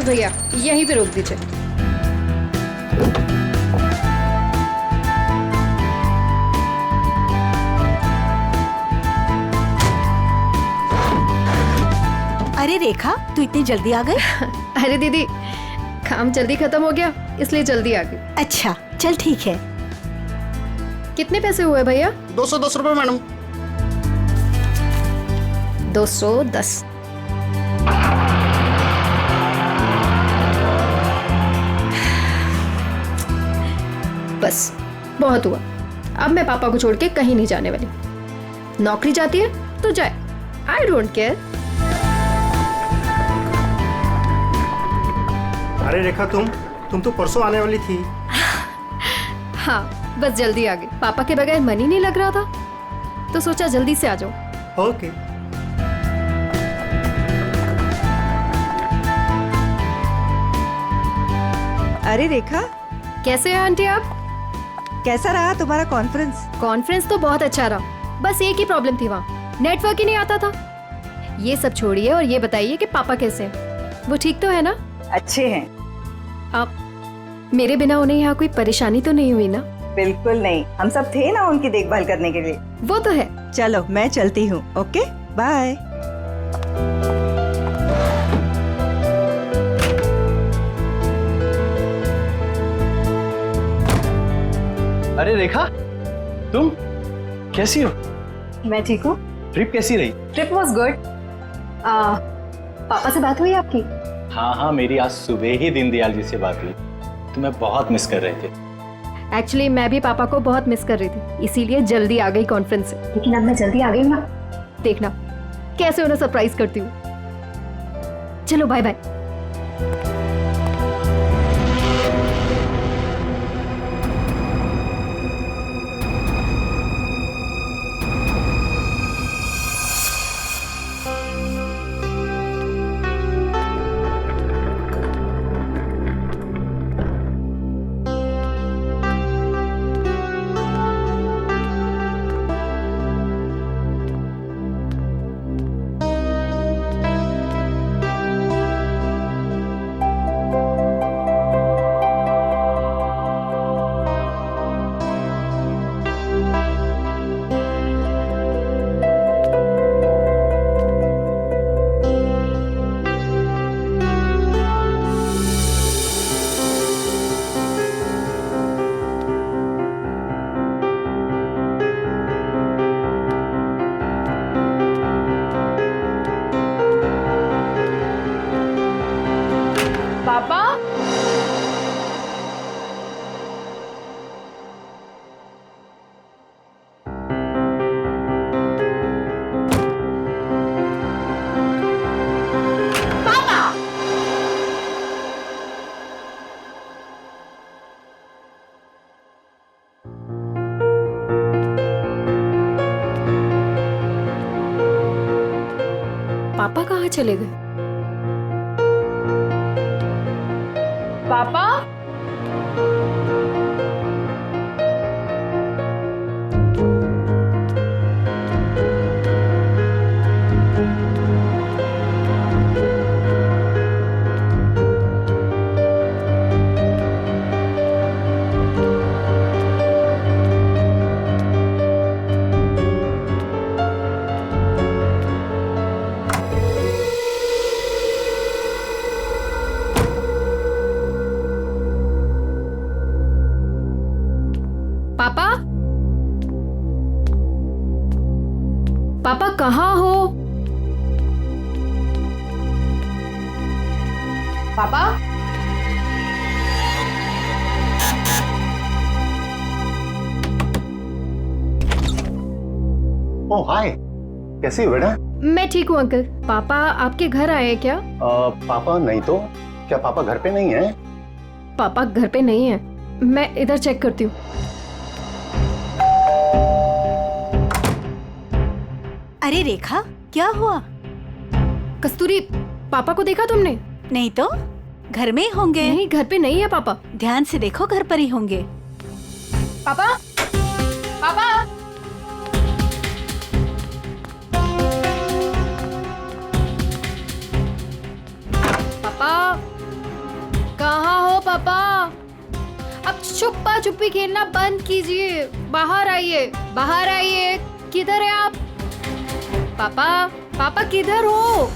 भैया यहीं पे रोक दीजिए। अरे रेखा, तू इतनी जल्दी आ गई? अरे दीदी, काम जल्दी खत्म हो गया इसलिए जल्दी आ गई। अच्छा चल ठीक है। कितने पैसे हुए भैया? 210 रुपए मैडम। 210। बस बहुत हुआ। अब मैं पापा को छोड़ के कहीं नहीं जाने वाली। नौकरी जाती है तो जाए, आई डोंट केयर। अरे रेखा, तुम तो परसों आने वाली थी। हाँ बस जल्दी आ गई। पापा के बगैर मन ही नहीं लग रहा था तो सोचा जल्दी से आ जाओ। ओके। अरे रेखा, कैसे हैं आंटी आप? कैसा रहा तुम्हारा कॉन्फ्रेंस? कॉन्फ्रेंस तो बहुत अच्छा रहा, बस एक ही प्रॉब्लम थी, वहाँ नेटवर्क ही नहीं आता था। ये सब छोड़िए और ये बताइए कि पापा कैसे हैं? वो ठीक तो है ना? अच्छे हैं। आप मेरे बिना उन्हें यहाँ कोई परेशानी तो नहीं हुई ना? बिल्कुल नहीं, हम सब थे ना उनकी देखभाल करने के लिए। वो तो है। चलो मैं चलती हूँ। Okay bye. अरे रेखा, तुम कैसी हो? मैं ठीक हूँ। ट्रिप कैसी रही? Trip was good. पापा से बात हुई आपकी? हाँ हाँ, मेरी आज सुबह ही दीनदयाल जी से बात हुई। तुम्हें बहुत मिस कर रहे थे। एक्चुअली मैं भी पापा को बहुत मिस कर रही थी, इसीलिए जल्दी आ गई कॉन्फ्रेंस से। लेकिन अब मैं जल्दी आ गई हूँ ना, देखना कैसे उन्हें सरप्राइज करती हूँ। चलो बाय बाय। पापा, पापा कहाँ चले गए? पापा, पापा, पापा कहाँ हो? पापा, ओह हाय, कैसी हो बेटा? मैं ठीक हूँ अंकल। पापा आपके घर आए हैं क्या? पापा नहीं तो क्या पापा घर पे नहीं है? पापा घर पे नहीं है, मैं इधर चेक करती हूँ। अरे रेखा, क्या हुआ? कस्तूरी, पापा को देखा तुमने? नहीं तो, घर में ही होंगे। नहीं, घर पे नहीं है पापा। ध्यान से देखो, घर पर ही होंगे। पापा, पापा, पापा, छुपा छुपी खेलना बंद कीजिए, बाहर आइए, बाहर आइए। किधर है आप? पापा, पापा किधर हो?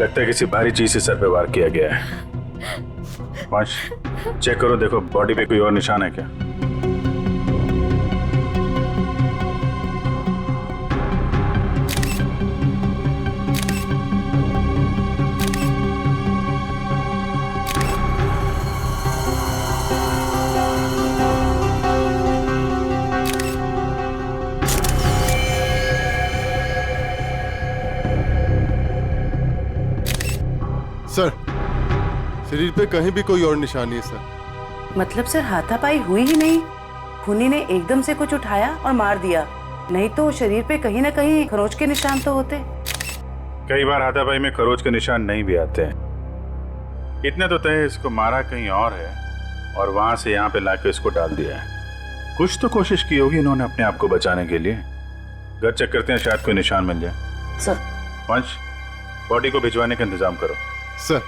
लगता है किसी भारी चीज से सर पे वार किया गया है। वंश, चेक करो, देखो बॉडी पे कोई और निशान है क्या? सर, शरीर पे कहीं भी कोई और निशान नहीं है सर। मतलब सर हाथापाई हुई ही नहीं, खूनी ने एकदम से कुछ उठाया और मार दिया, नहीं तो शरीर पे कहीं ना कहीं खरोच के निशान तो होते। कई बार हाथापाई में खरोच के निशान नहीं भी आते हैं। इतने तो तय इसको मारा कहीं और है और वहां से यहाँ पे लाके इसको डाल दिया है। कुछ तो कोशिश की होगी इन्होंने अपने आप को बचाने के लिए। घर चेक करते हैं, शायद कोई निशान मिल जाए। सर, वंश, बॉडी को भिजवाने का इंतजाम करो। सर,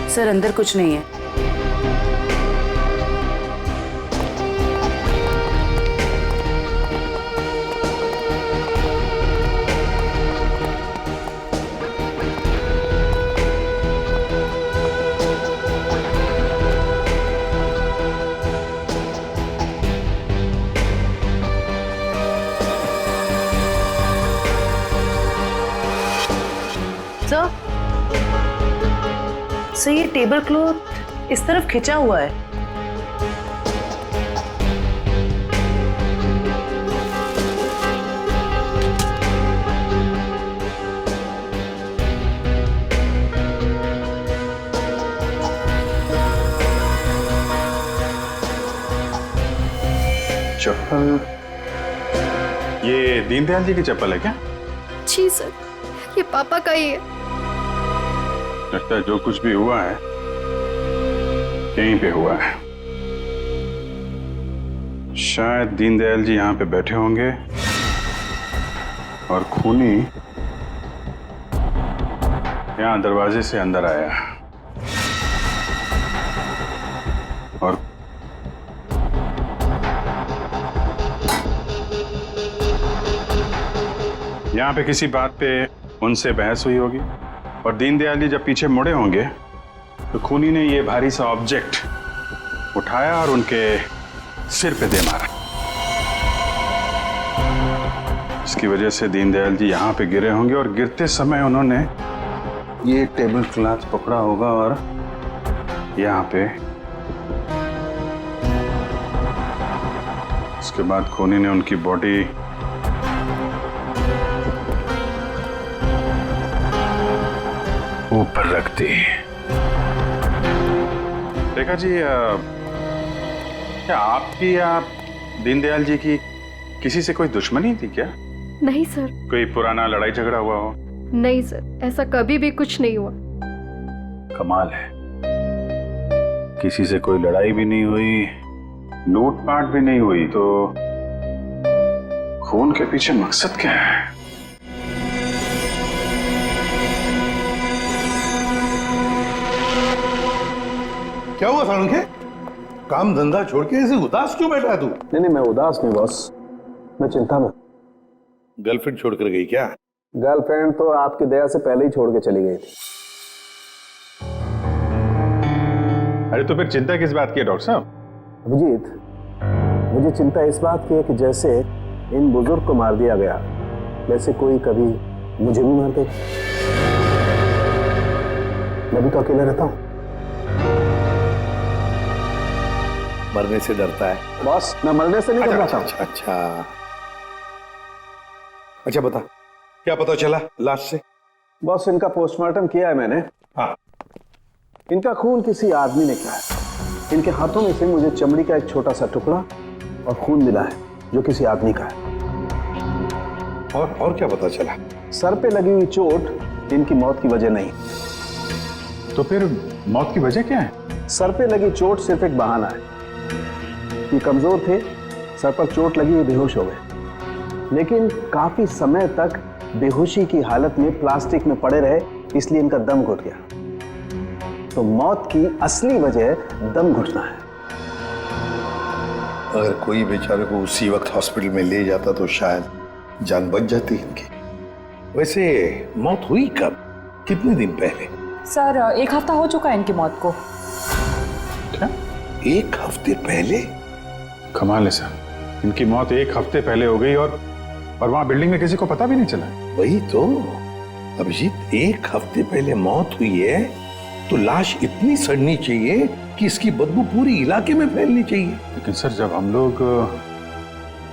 सर अंदर कुछ नहीं है। सर, ये टेबल क्लॉथ इस तरफ खिंचा हुआ है। चप्पल, ये दीनदयाल जी की चप्पल है क्या? जी सर, ये पापा का ही है। लगता है जो कुछ भी हुआ है यहीं पे हुआ है। शायद दीनदयाल जी यहाँ पे बैठे होंगे और खूनी यहाँ दरवाजे से अंदर आया और यहाँ पे किसी बात पे उनसे बहस हुई होगी और दीनदयाल जी जब पीछे मुड़े होंगे तो खूनी ने ये भारी सा ऑब्जेक्ट उठाया और उनके सिर पे दे मारा। इसकी वजह से दीनदयाल जी यहाँ पे गिरे होंगे और गिरते समय उन्होंने ये टेबल क्लॉथ पकड़ा होगा और यहाँ पे उसके बाद खूनी ने उनकी बॉडी ऊपर रख दी। रेखा जी, क्या आपकी या दीनदयाल जी की किसी से कोई दुश्मनी थी क्या? नहीं सर। कोई पुराना लड़ाई झगड़ा हुआ हो? नहीं सर, ऐसा कभी भी कुछ नहीं हुआ। कमाल है, किसी से कोई लड़ाई भी नहीं हुई, लूटपाट भी नहीं हुई, तो खून के पीछे मकसद क्या है? क्या हुआ सारंगे? काम धंधा छोड़ के ऐसे उदास क्यों बैठा है तू? नहीं, मैं उदास नहीं बॉस, मैं चिंता में। गर्लफ्रेंड छोड़कर गई क्या? गर्लफ्रेंड तो आपकी दया से पहले ही छोड़ के चली गई थी। अरे तो फिर चिंता किस बात की है डॉक्टर साहब? अभिजीत, मुझे चिंता इस बात की है कि जैसे इन बुजुर्ग को मार दिया गया, वैसे कोई कभी मुझे भी मार देगा। मैं भी तो अकेला रहता हूँ। मरने से डरता है बॉस, मैं मरने से नहीं डरता हूँ। अच्छा बता, क्या पता चला लाश से? बॉस, इनका पोस्टमार्टम किया है मैंने। हाँ। इनका खून किसी आदमी ने किया है। इनके हाथों में से मुझे चमड़ी का एक छोटा सा टुकड़ा और खून मिला है जो किसी आदमी का है। और क्या पता चला? सर पे लगी हुई चोट इनकी मौत की वजह नहीं। तो फिर मौत की वजह क्या है? सर पे लगी चोट सिर्फ एक बहाना है। ये कमजोर थे, सर पर चोट लगी, ये बेहोश हो गए, लेकिन काफी समय तक बेहोशी की हालत में प्लास्टिक में पड़े रहे, इसलिए इनका दम घुट गया। तो मौत की असली वजह दम घुटना है। अगर कोई बेचारे को उसी वक्त हॉस्पिटल में ले जाता तो शायद जान बच जाती इनकी। वैसे मौत हुई कब, कितने दिन पहले? सर 1 हफ्ता हो चुका है इनकी मौत को। क्या 1 हफ्ते पहले? कमाल है सर, इनकी मौत 1 हफ्ते पहले हो गई और वहां बिल्डिंग में किसी को पता भी नहीं चला। वही तो अभिजीत, 1 हफ्ते पहले मौत हुई है तो लाश इतनी सड़नी चाहिए कि इसकी बदबू पूरी इलाके में फैलनी चाहिए। लेकिन सर जब हम लोग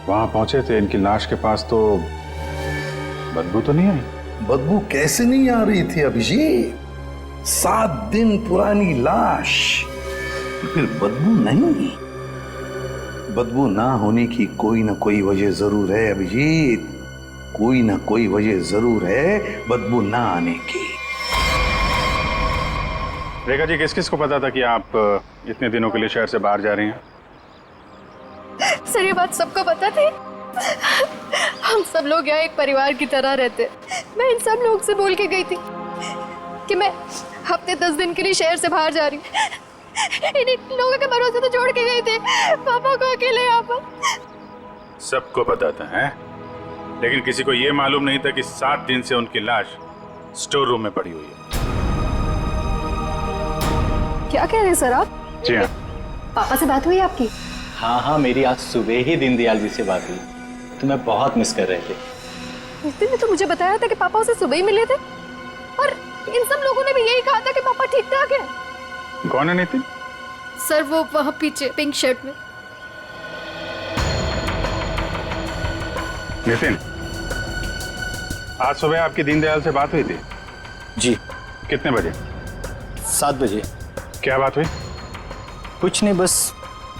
वहां पहुंचे थे इनकी लाश के पास तो बदबू तो नहीं आई। बदबू कैसे नहीं आ रही थी अभिजीत? 7 दिन पुरानी लाश, फिर बदबू नहीं? बदबू ना होने की कोई ना कोई वजह जरूर है अभिजीत, कोई ना कोई वजह जरूर है बदबू ना आने की। रेखा जी, किस किस को पता था कि आप इतने दिनों के लिए शहर से बाहर जा रही हैं? सर ये बात सबको पता थी। हम सब लोग यहाँ एक परिवार की तरह रहते। मैं इन सब लोग से बोल के गई थी कि मैं हफ्ते 10 दिन के लिए शहर से बाहर जा रही हूँ। इन लोगों के भरोसे तो छोड़ के गए थे पापा को अकेले यहाँ पर। सबको पता था है? लेकिन किसी को ये मालूम नहीं था कि 7 दिन से उनकी लाश स्टोर रूम में पड़ी हुई है। क्या कह रहे हैं सर आप? जी हाँ। पापा से बात हुई आपकी? हाँ, मेरी आज सुबह ही दीनदयाल जी से बात हुई। तुम्हें बहुत मिस कर रहे थे। नितिन ने तो मुझे बताया था कि पापा उसे सुबह ही मिले थे और इन सब लोगों ने भी यही कहा था कि पापा ठीक ठाक है। कौन है नितिन? सर वो वहां पीछे पिंक शर्ट में। नितिन, आज सुबह आपकी दीनदयाल से बात हुई थी? जी। कितने बजे? 7 बजे। क्या बात हुई? कुछ नहीं, बस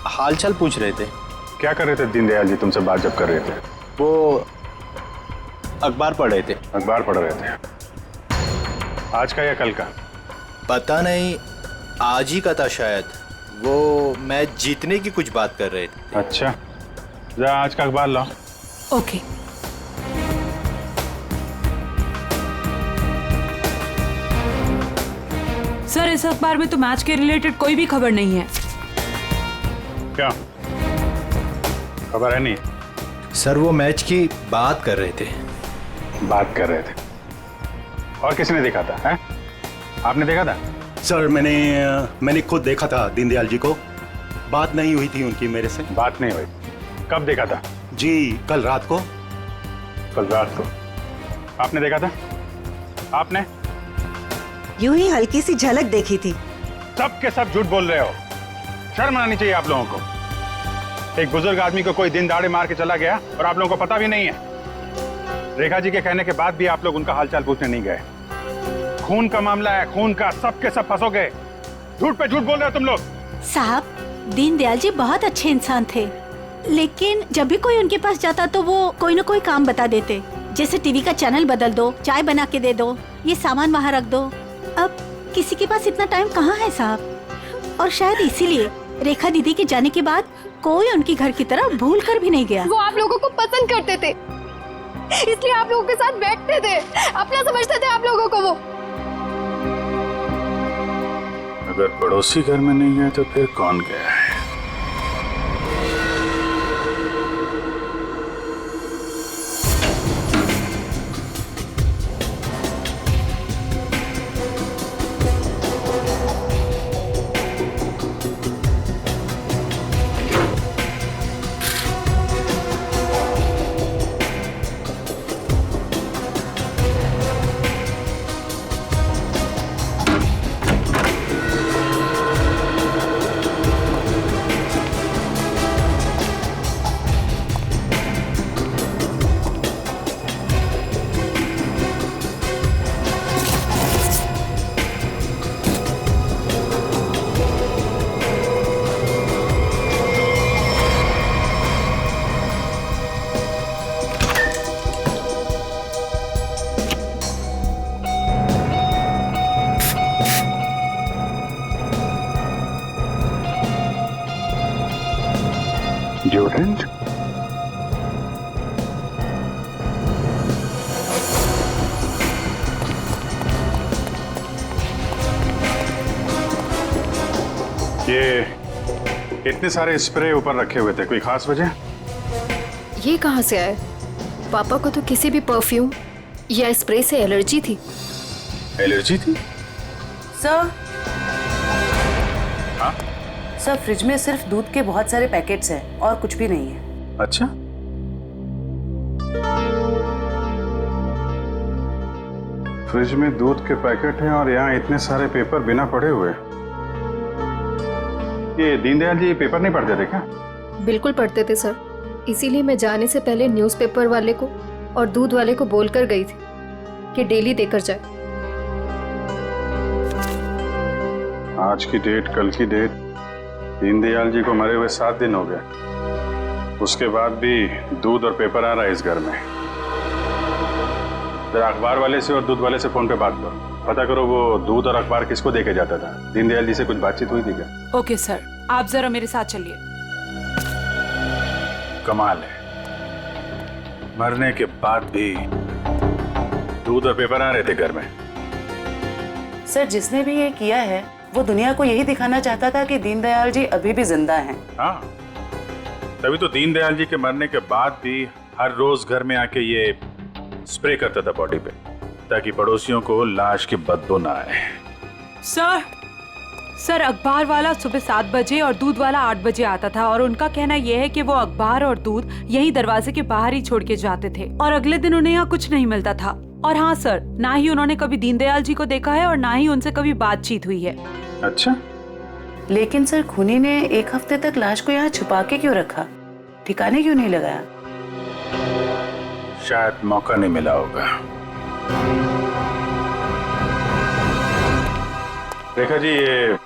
हालचाल पूछ रहे थे। क्या कर रहे थे दीनदयाल जी तुमसे बात जब कर रहे थे? वो अखबार पढ़ रहे थे। अखबार पढ़ रहे थे? आज का या कल का? पता नहीं, आज ही का था शायद। वो मैच जीतने की कुछ बात कर रहे थे। अच्छा, जा आज का अखबार लाओ। ओके। सर इस अखबार में तो मैच के रिलेटेड कोई भी खबर नहीं है। क्या खबर है? नहीं सर, वो मैच की बात कर रहे थे। बात कर रहे थे? और किसने देखा था? है? आपने देखा था? सर मैंने खुद देखा था दीनदयाल जी को। बात नहीं हुई थी उनकी मेरे से। बात नहीं हुई? कब देखा था? जी कल रात को। कल रात को आपने देखा था? आपने? यूं ही हल्की सी झलक देखी थी। सब के सब झूठ बोल रहे हो। शर्म आनी चाहिए आप लोगों को। एक बुजुर्ग आदमी को कोई दिन दाड़े मार के चला गया और आप लोगों को पता भी नहीं है। रेखा जी के कहने के बाद भी आप लोग उनका हालचाल पूछने नहीं गए। खून का मामला है, खून का, सब के सब फंसोगे। झूठ पे झूठ बोल रहे हो तुम लोग। साहब, दीनदयाल जी बहुत अच्छे इंसान थे, लेकिन जब भी कोई उनके पास जाता तो वो कोई ना कोई काम बता देते, जैसे टीवी का चैनल बदल दो, चाय बना के दे दो, ये सामान वहाँ रख दो। अब किसी के पास इतना टाइम कहाँ है साहब। और शायद इसीलिए रेखा दीदी के जाने के बाद कोई उनकी घर की तरह भूल कर भी नहीं गया। वो आप लोगों को पसंद करते थे, इसलिए आप लोगों के साथ बैठते थे, अपना समझते थे आप लोगों को वो। अगर पड़ोसी घर में नहीं है तो फिर कौन गया है? डिओड्रेंट? ये इतने सारे स्प्रे ऊपर रखे हुए थे, कोई खास वजह? ये कहाँ से आए? पापा को तो किसी भी परफ्यूम या स्प्रे से एलर्जी थी। एलर्जी थी? सर, हाँ? सर फ्रिज में सिर्फ दूध के बहुत सारे पैकेट्स हैं और कुछ भी नहीं है। अच्छा, फ्रिज में दूध के पैकेट हैं और यहाँ इतने सारे पेपर बिना पढ़े हुए। ये दीनदयाल जी पेपर नहीं पढ़ते थे क्या? बिल्कुल पढ़ते थे सर, इसीलिए मैं जाने से पहले न्यूज़पेपर वाले को और दूध वाले को बोलकर गई थी कि डेली देकर जाए। आज की डेट, कल की डेट, दीनदयाल जी को मरे हुए 7 दिन हो गए। उसके बाद भी दूध और पेपर आ रहा है इस घर में। जरा अखबार वाले से और दूध वाले से फोन पे बात करो, पता करो वो दूध और अखबार किसको देके जाता था। दीनदयाल जी से कुछ बातचीत हुई थी क्या? ओके सर, आप जरा मेरे साथ चलिए। कमाल है, मरने के बाद भी दूध और पेपर आ रहे थे घर में। सर, जिसने भी ये किया है वो दुनिया को यही दिखाना चाहता था कि दीनदयाल जी अभी भी जिंदा हैं। हाँ, तभी तो दीनदयाल जी के मरने के बाद भी हर रोज घर में आके ये स्प्रे करता था बॉडी पे, ताकि पड़ोसियों को लाश की बदबू ना आए। सर अखबार वाला सुबह 7 बजे और दूध वाला 8 बजे आता था और उनका कहना यह है कि वो अखबार और दूध यही दरवाजे के बाहर ही छोड़ के जाते थे और अगले दिन उन्हें यहाँ कुछ नहीं मिलता था। और हाँ सर, ना ही उन्होंने कभी दीनदयाल जी को देखा है और ना ही उनसे कभी बातचीत हुई है। अच्छा, लेकिन सर खूनी ने 1 हफ्ते तक लाश को यहाँ छुपा के क्यों रखा? ठिकाने क्यों नहीं लगाया? शायद मौका नहीं मिला होगा। रेखा जी, ये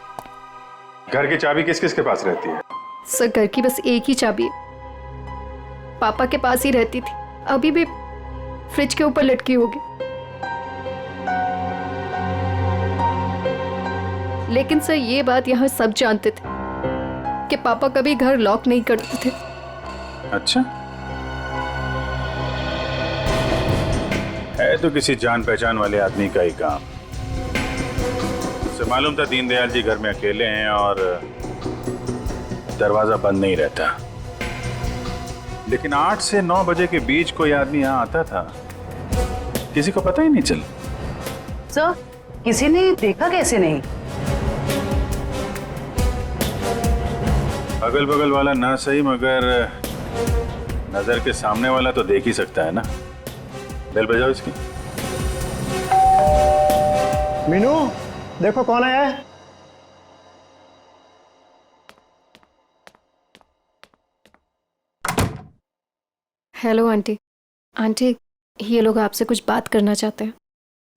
घर की चाबी किस किस के पास रहती है? सर, घर की बस एक ही चाबी है, पापा के पास ही रहती थी, अभी भी फ्रिज के ऊपर लटकी होगी। लेकिन सर, ये बात यहाँ सब जानते थे कि पापा कभी घर लॉक नहीं करते थे। अच्छा, है तो किसी जान पहचान वाले आदमी का ही काम। उसे मालूम था दीनदयाल जी घर में अकेले हैं और दरवाजा बंद नहीं रहता। लेकिन 8 से 9 बजे के बीच कोई आदमी यहाँ आता था, किसी को पता ही नहीं चला। सर, किसी ने देखा कैसे नहीं? अगल बगल वाला ना सही, मगर नजर के सामने वाला तो देख ही सकता है ना। बेल बजाओ इसकी। मीनू, देखो कौन आया है। Hello aunty. आंटी, ये लोग आपसे कुछ बात करना चाहते हैं।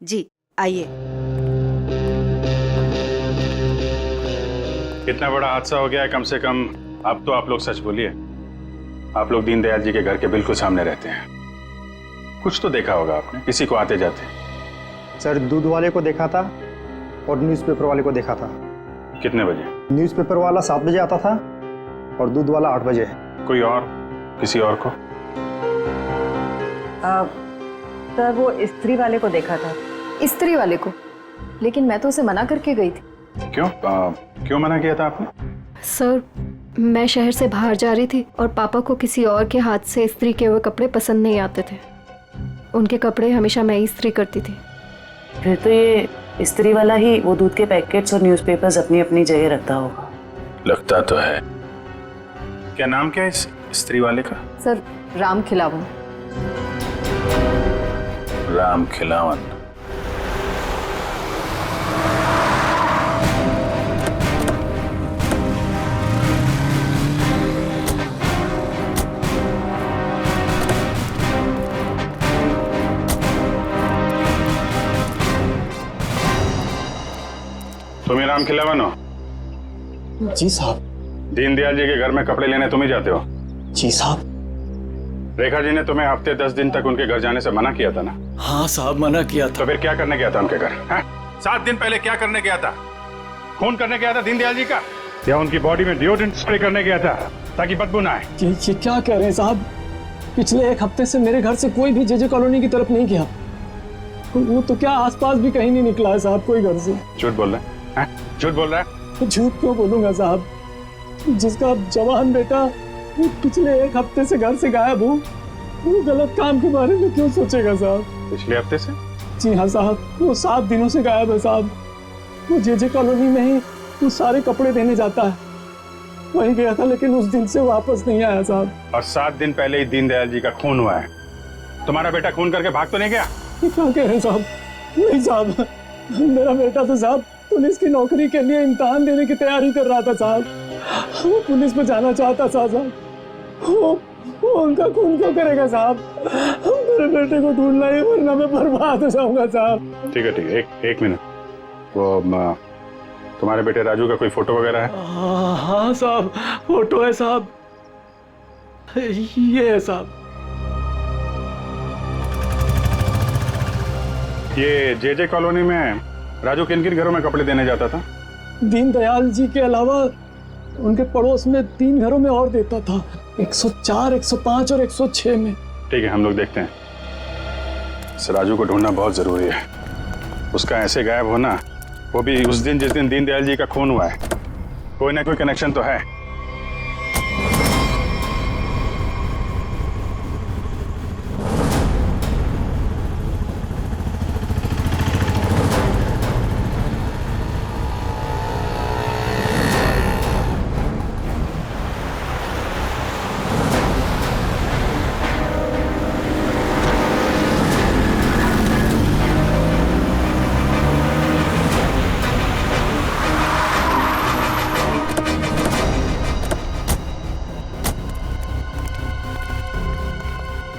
जी, आइए। इतना बड़ा हादसा हो गया है, कम से कम अब तो आप लोग सच बोलिए। आप लोग दीनदयाल जी के घर के बिल्कुल सामने रहते हैं, कुछ तो देखा होगा आपने, किसी को आते जाते। सर, दूध वाले को देखा था और न्यूज़पेपर वाले को देखा था। कितने बजे? न्यूज़पेपर वाला 7 बजे आता था और दूध वाला 8 बजे। कोई और, किसी और को? सर, वो स्त्री वाले को देखा था। स्त्री वाले को? लेकिन मैं तो उसे मना करके गई थी। क्यों मना किया था आपने? सर, मैं शहर से बाहर जा रही थी और पापा को किसी और के हाथ से इस्त्री किए हुए कपड़े पसंद नहीं आते थे। उनके कपड़े हमेशा मैं इस्त्री करती थी। फिर तो ये इस्त्री वाला ही वो दूध के पैकेट्स और न्यूज़पेपर्स अपनी अपनी जगह रखता होगा। लगता तो है। क्या नाम क्या है इस इस्त्री वाले का? सर, राम खिलावन। राम खिलावन। तुम ही राम खिलावन हो? जी साहब। दीनदयाल जी के घर में कपड़े लेने तुम ही जाते हो? जी साहब। रेखा जी ने तुम्हें हफ्ते 10 दिन तक उनके घर जाने से मना किया था ना? हाँ साहब, मना किया था। तो फिर क्या करने गया था उनके घर? 7 दिन पहले क्या करने गया था? खून करने गया था दीनदयाल जी का, या उनकी बॉडी में डिओड्रेंट स्प्रे करने गया था ताकि बदबू ना आए? ये क्या कह रहे हैं साहब? पिछले 1 हफ्ते से मेरे घर से कोई भी जेजे कॉलोनी की तरफ नहीं गया। वो तो क्या आसपास भी कहीं नहीं निकला है साहब, कोई घर से। झूठ बोल रहा है? झूठ बोल रहा है? झूठ क्यों बोलूंगा साहब? जिसका जवान बेटा वो पिछले 1 हफ्ते से घर से गायब हो, वो गलत काम के बारे में क्यों सोचेगा साहब? पिछले हफ्ते से? जी हाँ साहब, वो 7 दिनों से गायब है साहब। वो जेजे कॉलोनी में ही वो सारे कपड़े देने जाता है, वहीं गया था, लेकिन उस दिन से वापस नहीं आया साहब। और 7 दिन पहले ही दीनदयाल जी का खून हुआ है। तुम्हारा बेटा खून करके भाग तो नहीं गया? ये क्या कह रहे हैं साहब? नहीं साहब, मेरा बेटा तो साहब पुलिस की नौकरी के लिए इम्तिहान देने की तैयारी कर रहा था साहब। वो पुलिस में जाना चाहता था साहब। वो उनका खून क्यों करेगा साहब? मेरे बेटे को ढूंढना है, वरना मैं बर्बाद हो जाऊंगा साहब। ठीक है, एक मिनट। वो तुम्हारे बेटे राजू का कोई फोटो वगैरह है? हाँ साहब, फोटो है साहब, ये है साहब। ये जेजे कॉलोनी में राजू किन किन घरों में कपड़े देने जाता था? दीनदयाल जी के अलावा उनके पड़ोस में 3 घरों में और देता था, 104, 105 और 106 में। ठीक है, हम लोग देखते हैं। इस राजू को ढूंढना बहुत जरूरी है। उसका ऐसे गायब होना, वो भी उस दिन जिस दिन दीनदयाल जी का खून हुआ है, कोई ना कोई कनेक्शन तो है।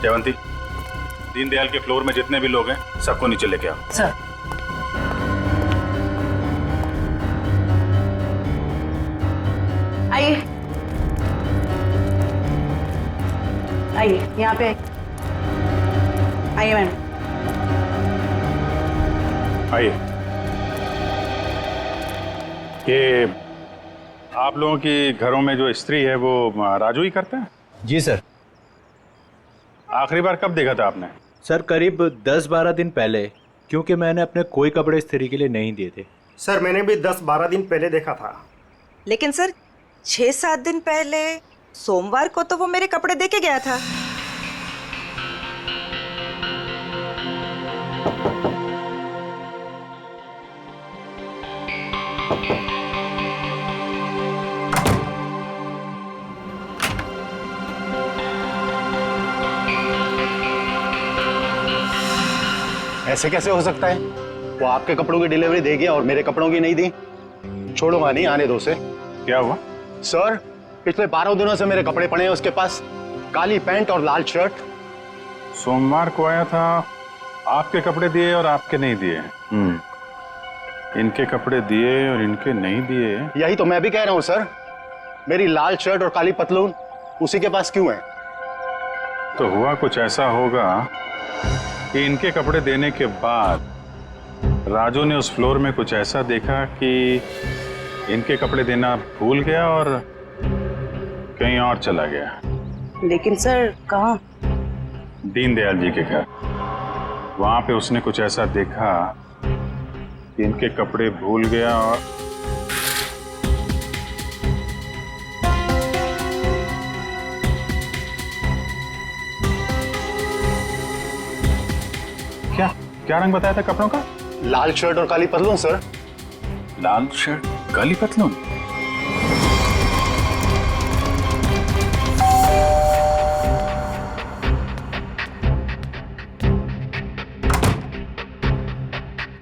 जयवंती, दीनदयाल के फ्लोर में जितने भी लोग हैं सबको नीचे लेके आओ। सर। आइए आइए, यहाँ पे आइए मैम। आइए। ये आप लोगों की घरों में जो स्त्री है वो राजू ही करते हैं? जी सर। आखिरी बार कब देखा था आपने? सर करीब 10-12 दिन पहले, क्योंकि मैंने अपने कोई कपड़े इस्त्री के लिए नहीं दिए थे। सर मैंने भी 10-12 दिन पहले देखा था। लेकिन सर 6-7 दिन पहले सोमवार को तो वो मेरे कपड़े दे के गया था। ऐसे कैसे हो सकता है? वो आपके कपड़ों की डिलीवरी दे गया और मेरे कपड़ों की नहीं दी। छोड़ूंगा नहीं, आने दो उसे। क्या हुआ? सर, पिछले 12 दिनों से मेरे कपड़े पड़े हैं उसके पास, काली पैंट और लाल शर्ट। सोमवार को आया था, आपके कपड़े दिए और आपके नहीं दिए। इनके कपड़े दिए और इनके नहीं दिए। यही तो मैं भी कह रहा हूं सर। मेरी लाल शर्ट और काली पतलून उसी के पास क्यों है? तो हुआ कुछ ऐसा होगा कि इनके कपड़े देने के बाद राजू ने उस फ्लोर में कुछ ऐसा देखा कि इनके कपड़े देना भूल गया और कहीं और चला गया। लेकिन सर कहाँ? दीनदयाल जी के घर। वहां पे उसने कुछ ऐसा देखा कि इनके कपड़े भूल गया और क्या रंग बताया था कपड़ों का? लाल शर्ट और काली पतलून सर। लाल शर्ट काली पतलून।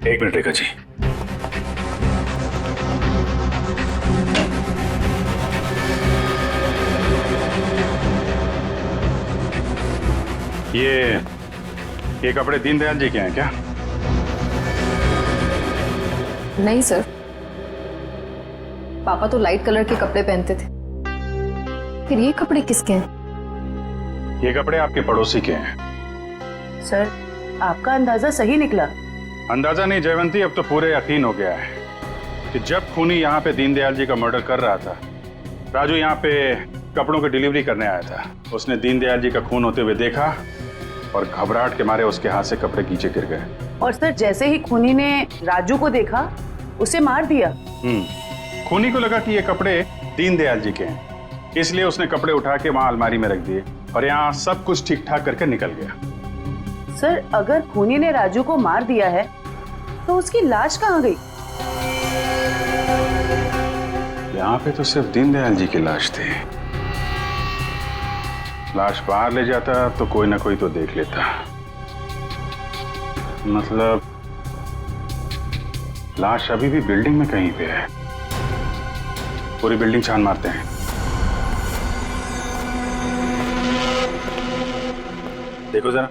एक मिनट रेखा जी। ये कपड़े दीनदयाल जी के हैं क्या? नहीं सर, पापा तो लाइट कलर के कपड़े पहनते थे। फिर ये कपड़े किसके हैं? ये कपड़े आपके पड़ोसी के हैं। सर, आपका अंदाजा सही निकला। अंदाजा नहीं जयवंती, अब तो पूरे यकीन हो गया है कि जब खूनी यहाँ पे दीनदयाल जी का मर्डर कर रहा था, राजू यहाँ पे कपड़ों की डिलीवरी करने आया था। उसने दीनदयाल जी का खून होते हुए देखा और घबराहट के मारे उसके हाथ से कपड़े नीचे गिर गए। और सर, जैसे ही खूनी ने राजू को देखा, उसे मार दिया। खूनी को लगा कि ये कपड़े दीनदयाल जी के हैं, इसलिए उसने कपड़े उठा के वहां अलमारी में रख दिए और यहाँ सब कुछ ठीक ठाक करके निकल गया। सर, अगर खूनी ने राजू को मार दिया है तो उसकी लाश कहाँ गई? यहाँ पे तो सिर्फ दीनदयाल जी की लाश थी। लाश बाहर ले जाता तो कोई ना कोई तो देख लेता। मतलब लाश अभी भी बिल्डिंग में कहीं पे है। पूरी बिल्डिंग छान मारते हैं। देखो जरा।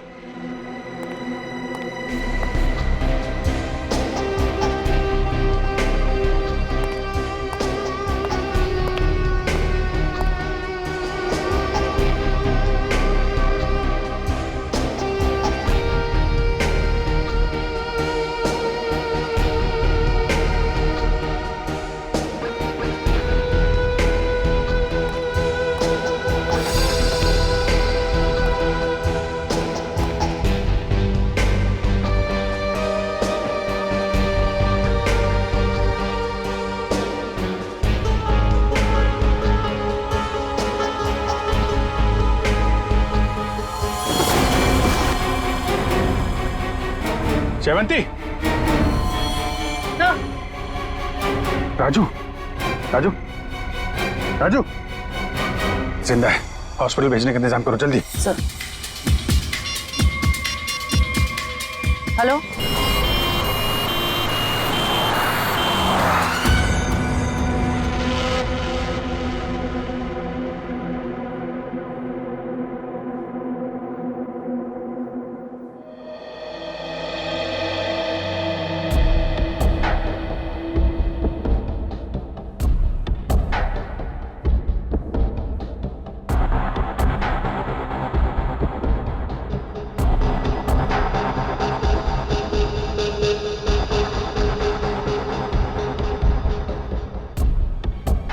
जयवंती, राजू, राजू, राजू जिंदा है। हॉस्पिटल भेजने का इंतजाम करो जल्दी। सर। हेलो।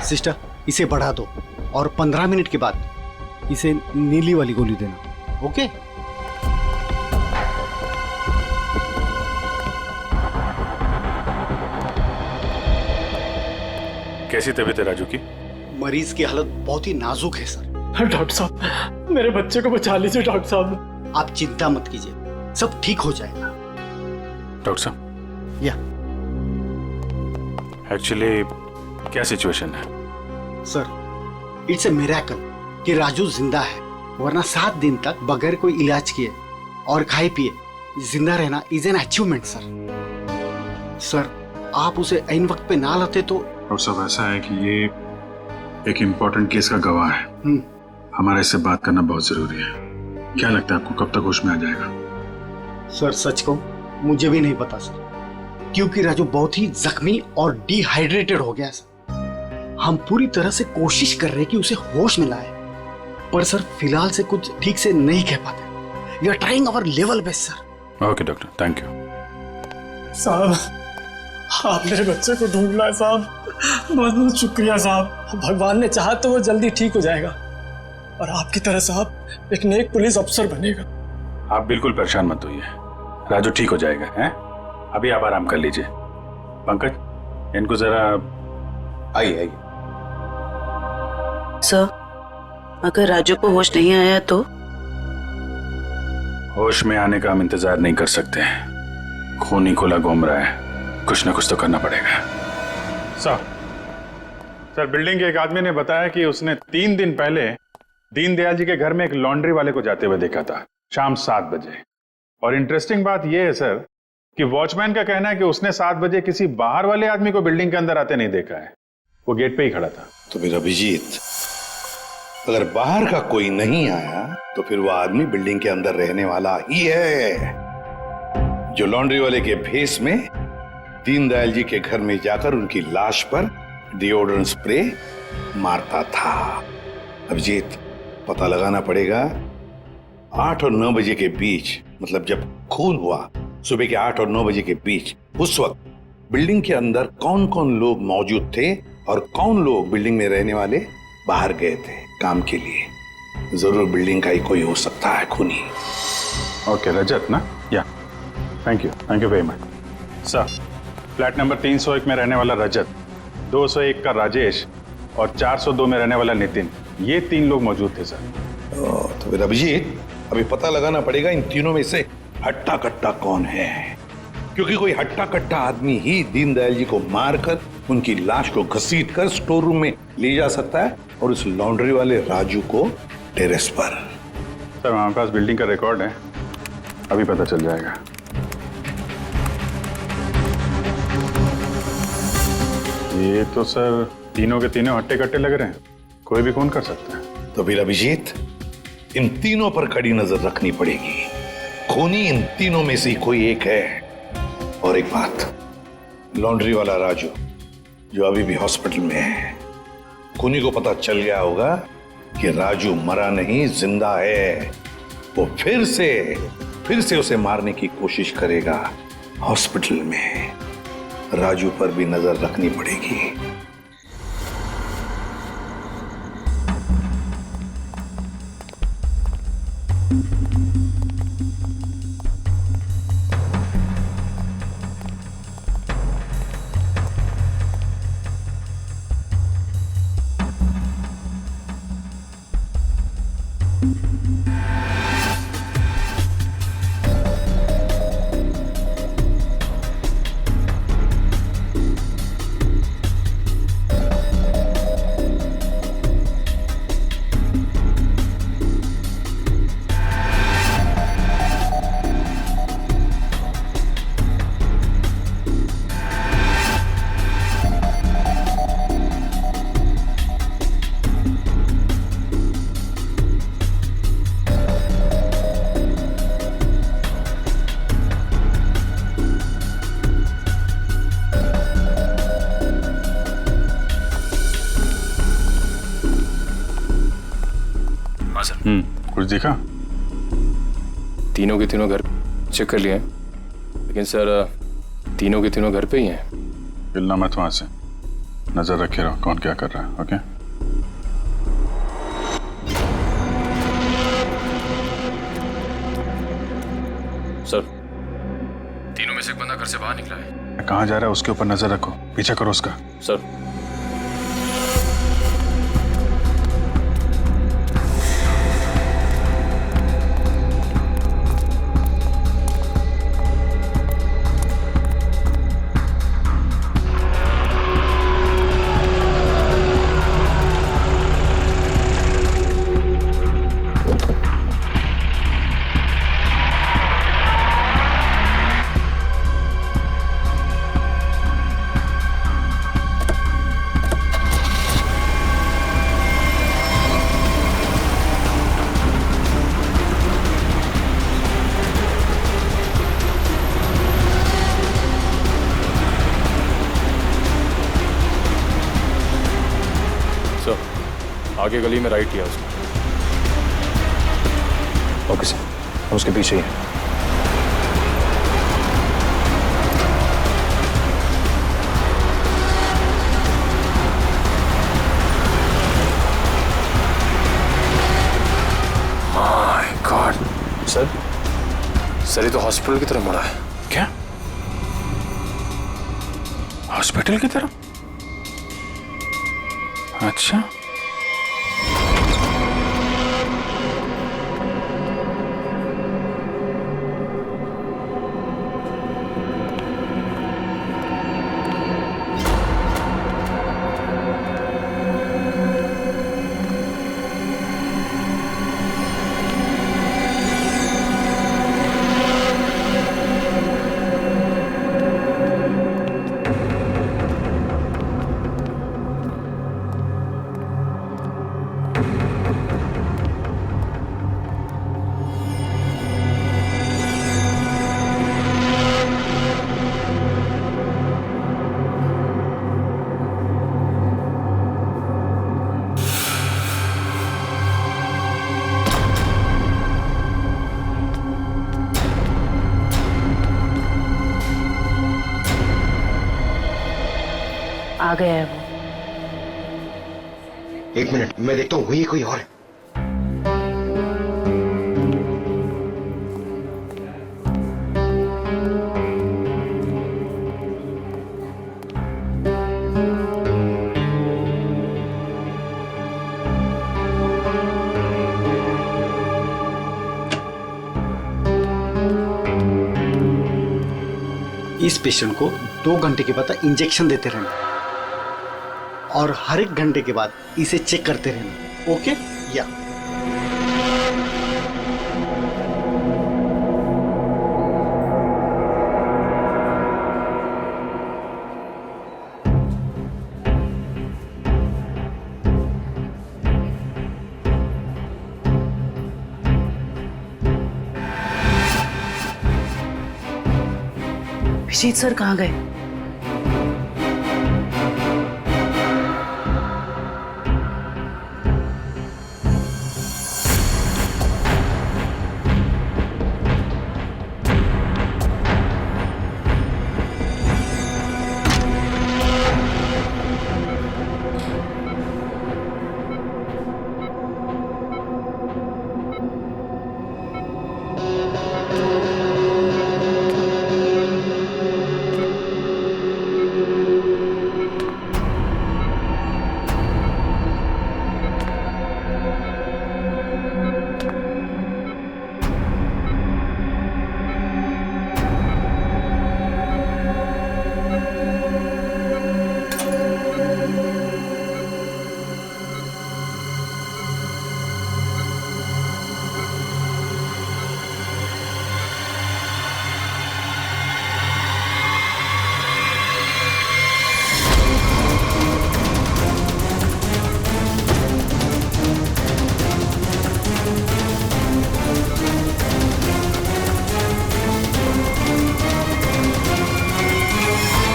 सिस्टर, इसे बढ़ा दो और 15 मिनट के बाद इसे नीली वाली गोली देना। ओके? कैसी तबीयत है राजू की? मरीज की हालत बहुत ही नाजुक है सर। डॉक्टर साहब, मेरे बच्चे को बचा लीजिए डॉक्टर साहब। आप चिंता मत कीजिए, सब ठीक हो जाएगा। डॉक्टर साहब, या एक्चुअली क्या सिचुएशन है? सर, इट्स ए मिरेकल कि राजू जिंदा है, वरना 7 दिन तक बगैर कोई इलाज किए और खाए पिए जिंदा रहना is an achievement sir. Sir, आप उसे ऐन वक्त पे ना लाते तो। और सब ऐसा है कि ये एक इम्पोर्टेंट केस का गवाह है। हमारा इससे बात करना बहुत जरूरी है। क्या लगता है आपको कब तक होश में आ जाएगा? सर, सच कहूं मुझे भी नहीं पता सर, क्योंकि राजू बहुत ही जख्मी और डिहाइड्रेटेड हो गया सर। हम पूरी तरह से कोशिश कर रहे हैं कि उसे होश में लाए, पर सर फिलहाल से कुछ ठीक से नहीं कह पाते। We are trying our level best sir. Okay doctor, thank you. साहब, आप मेरे बच्चे को ढूंढ लाए साहब। बहुत बहुत शुक्रिया साहब। भगवान ने चाहा तो वो जल्दी ठीक हो जाएगा और आपकी तरह साहब एक नेक पुलिस अफसर बनेगा। आप बिल्कुल परेशान मत होइए, राजू ठीक हो जाएगा। हैं? अभी आप आराम कर लीजिए। पंकज, इनको जरा। आइए आइए। सर, अगर राजू को होश नहीं आया तो? होश में आने का हम इंतजार नहीं कर सकते। खून ही खुला घूम रहा है, कुछ ना कुछ तो करना पड़ेगा। सर बिल्डिंग के एक आदमी ने बताया कि उसने 3 दिन पहले दीनदयाल जी के घर में एक लॉन्ड्री वाले को जाते हुए देखा था शाम 7 बजे। और इंटरेस्टिंग बात यह है सर कि वॉचमैन का कहना है कि उसने 7 बजे किसी बाहर वाले आदमी को बिल्डिंग के अंदर आते नहीं देखा है, वो गेट पे ही खड़ा था। तो फिर अभिजीत, अगर बाहर का कोई नहीं आया तो फिर वो आदमी बिल्डिंग के अंदर रहने वाला ही है, जो लॉन्ड्री वाले के भेस में दीनदयाल जी के घर में जाकर उनकी लाश पर डिओड्रेंट स्प्रे मारता था। अभिजीत, पता लगाना पड़ेगा 8 और 9 बजे के बीच, मतलब जब खून हुआ सुबह के 8 और 9 बजे के बीच, उस वक्त बिल्डिंग के अंदर कौन कौन लोग मौजूद थे और कौन लोग बिल्डिंग में रहने वाले बाहर गए थे काम के लिए। जरूर बिल्डिंग का ही कोई हो सकता है खूनी। ओके रजत ना, या thank you very much sir. Flat number 301 में रहने वाला रजत, 201 का राजेश और 402 में रहने वाला नितिन, ये 3 लोग मौजूद थे सर। तो फिर अभिजीत, अभी पता लगाना पड़ेगा इन तीनों में से हट्टा कट्टा कौन है, क्योंकि कोई हट्टा कट्टा आदमी ही दीनदयाल जी को मारकर उनकी लाश को घसीट कर स्टोर रूम में ले जा सकता है और उस लॉन्ड्री वाले राजू को टेरेस पर। सर हमारे पास बिल्डिंग का रिकॉर्ड है, अभी पता चल जाएगा। ये तो सर तीनों के तीनों हट्टे कट्टे लग रहे हैं, कोई भी खून कर सकता है। तो फिर अभिजीत, इन तीनों पर कड़ी नजर रखनी पड़ेगी, खूनी इन तीनों में से कोई एक है। और एक बात, लॉन्ड्री वाला राजू जो अभी भी हॉस्पिटल में है, खूनी को पता चल गया होगा कि राजू मरा नहीं जिंदा है, वो फिर से उसे मारने की कोशिश करेगा हॉस्पिटल में। राजू पर भी नजर रखनी पड़ेगी। कुछ दिखा? तीनों के तीनों घर चेक कर लिए हैं, लेकिन सर तीनों के तीनों घर पे ही हैं। हिलना मत वहां से, नजर रखे रहो कौन क्या कर रहा है। ओके सर, तीनों में से एक बंदा घर से बाहर निकला है। कहाँ जा रहा है उसके ऊपर नजर रखो, पीछा करो उसका। सर आगे गली में राइट किया उसने। ओके सर, हम उसके पीछे ही हैं। माय गॉड सर ये तो हॉस्पिटल की तरफ मुड़ा है। क्या हॉस्पिटल की तरफ? अच्छा आ गया है वो। एक मिनट, मैं देखता हूँ वही कोई और है। इस पेशेंट को 2 घंटे के बाद इंजेक्शन देते रहना और हर एक घंटे के बाद इसे चेक करते रहना। ओके या अभिजीत सर कहाँ गए?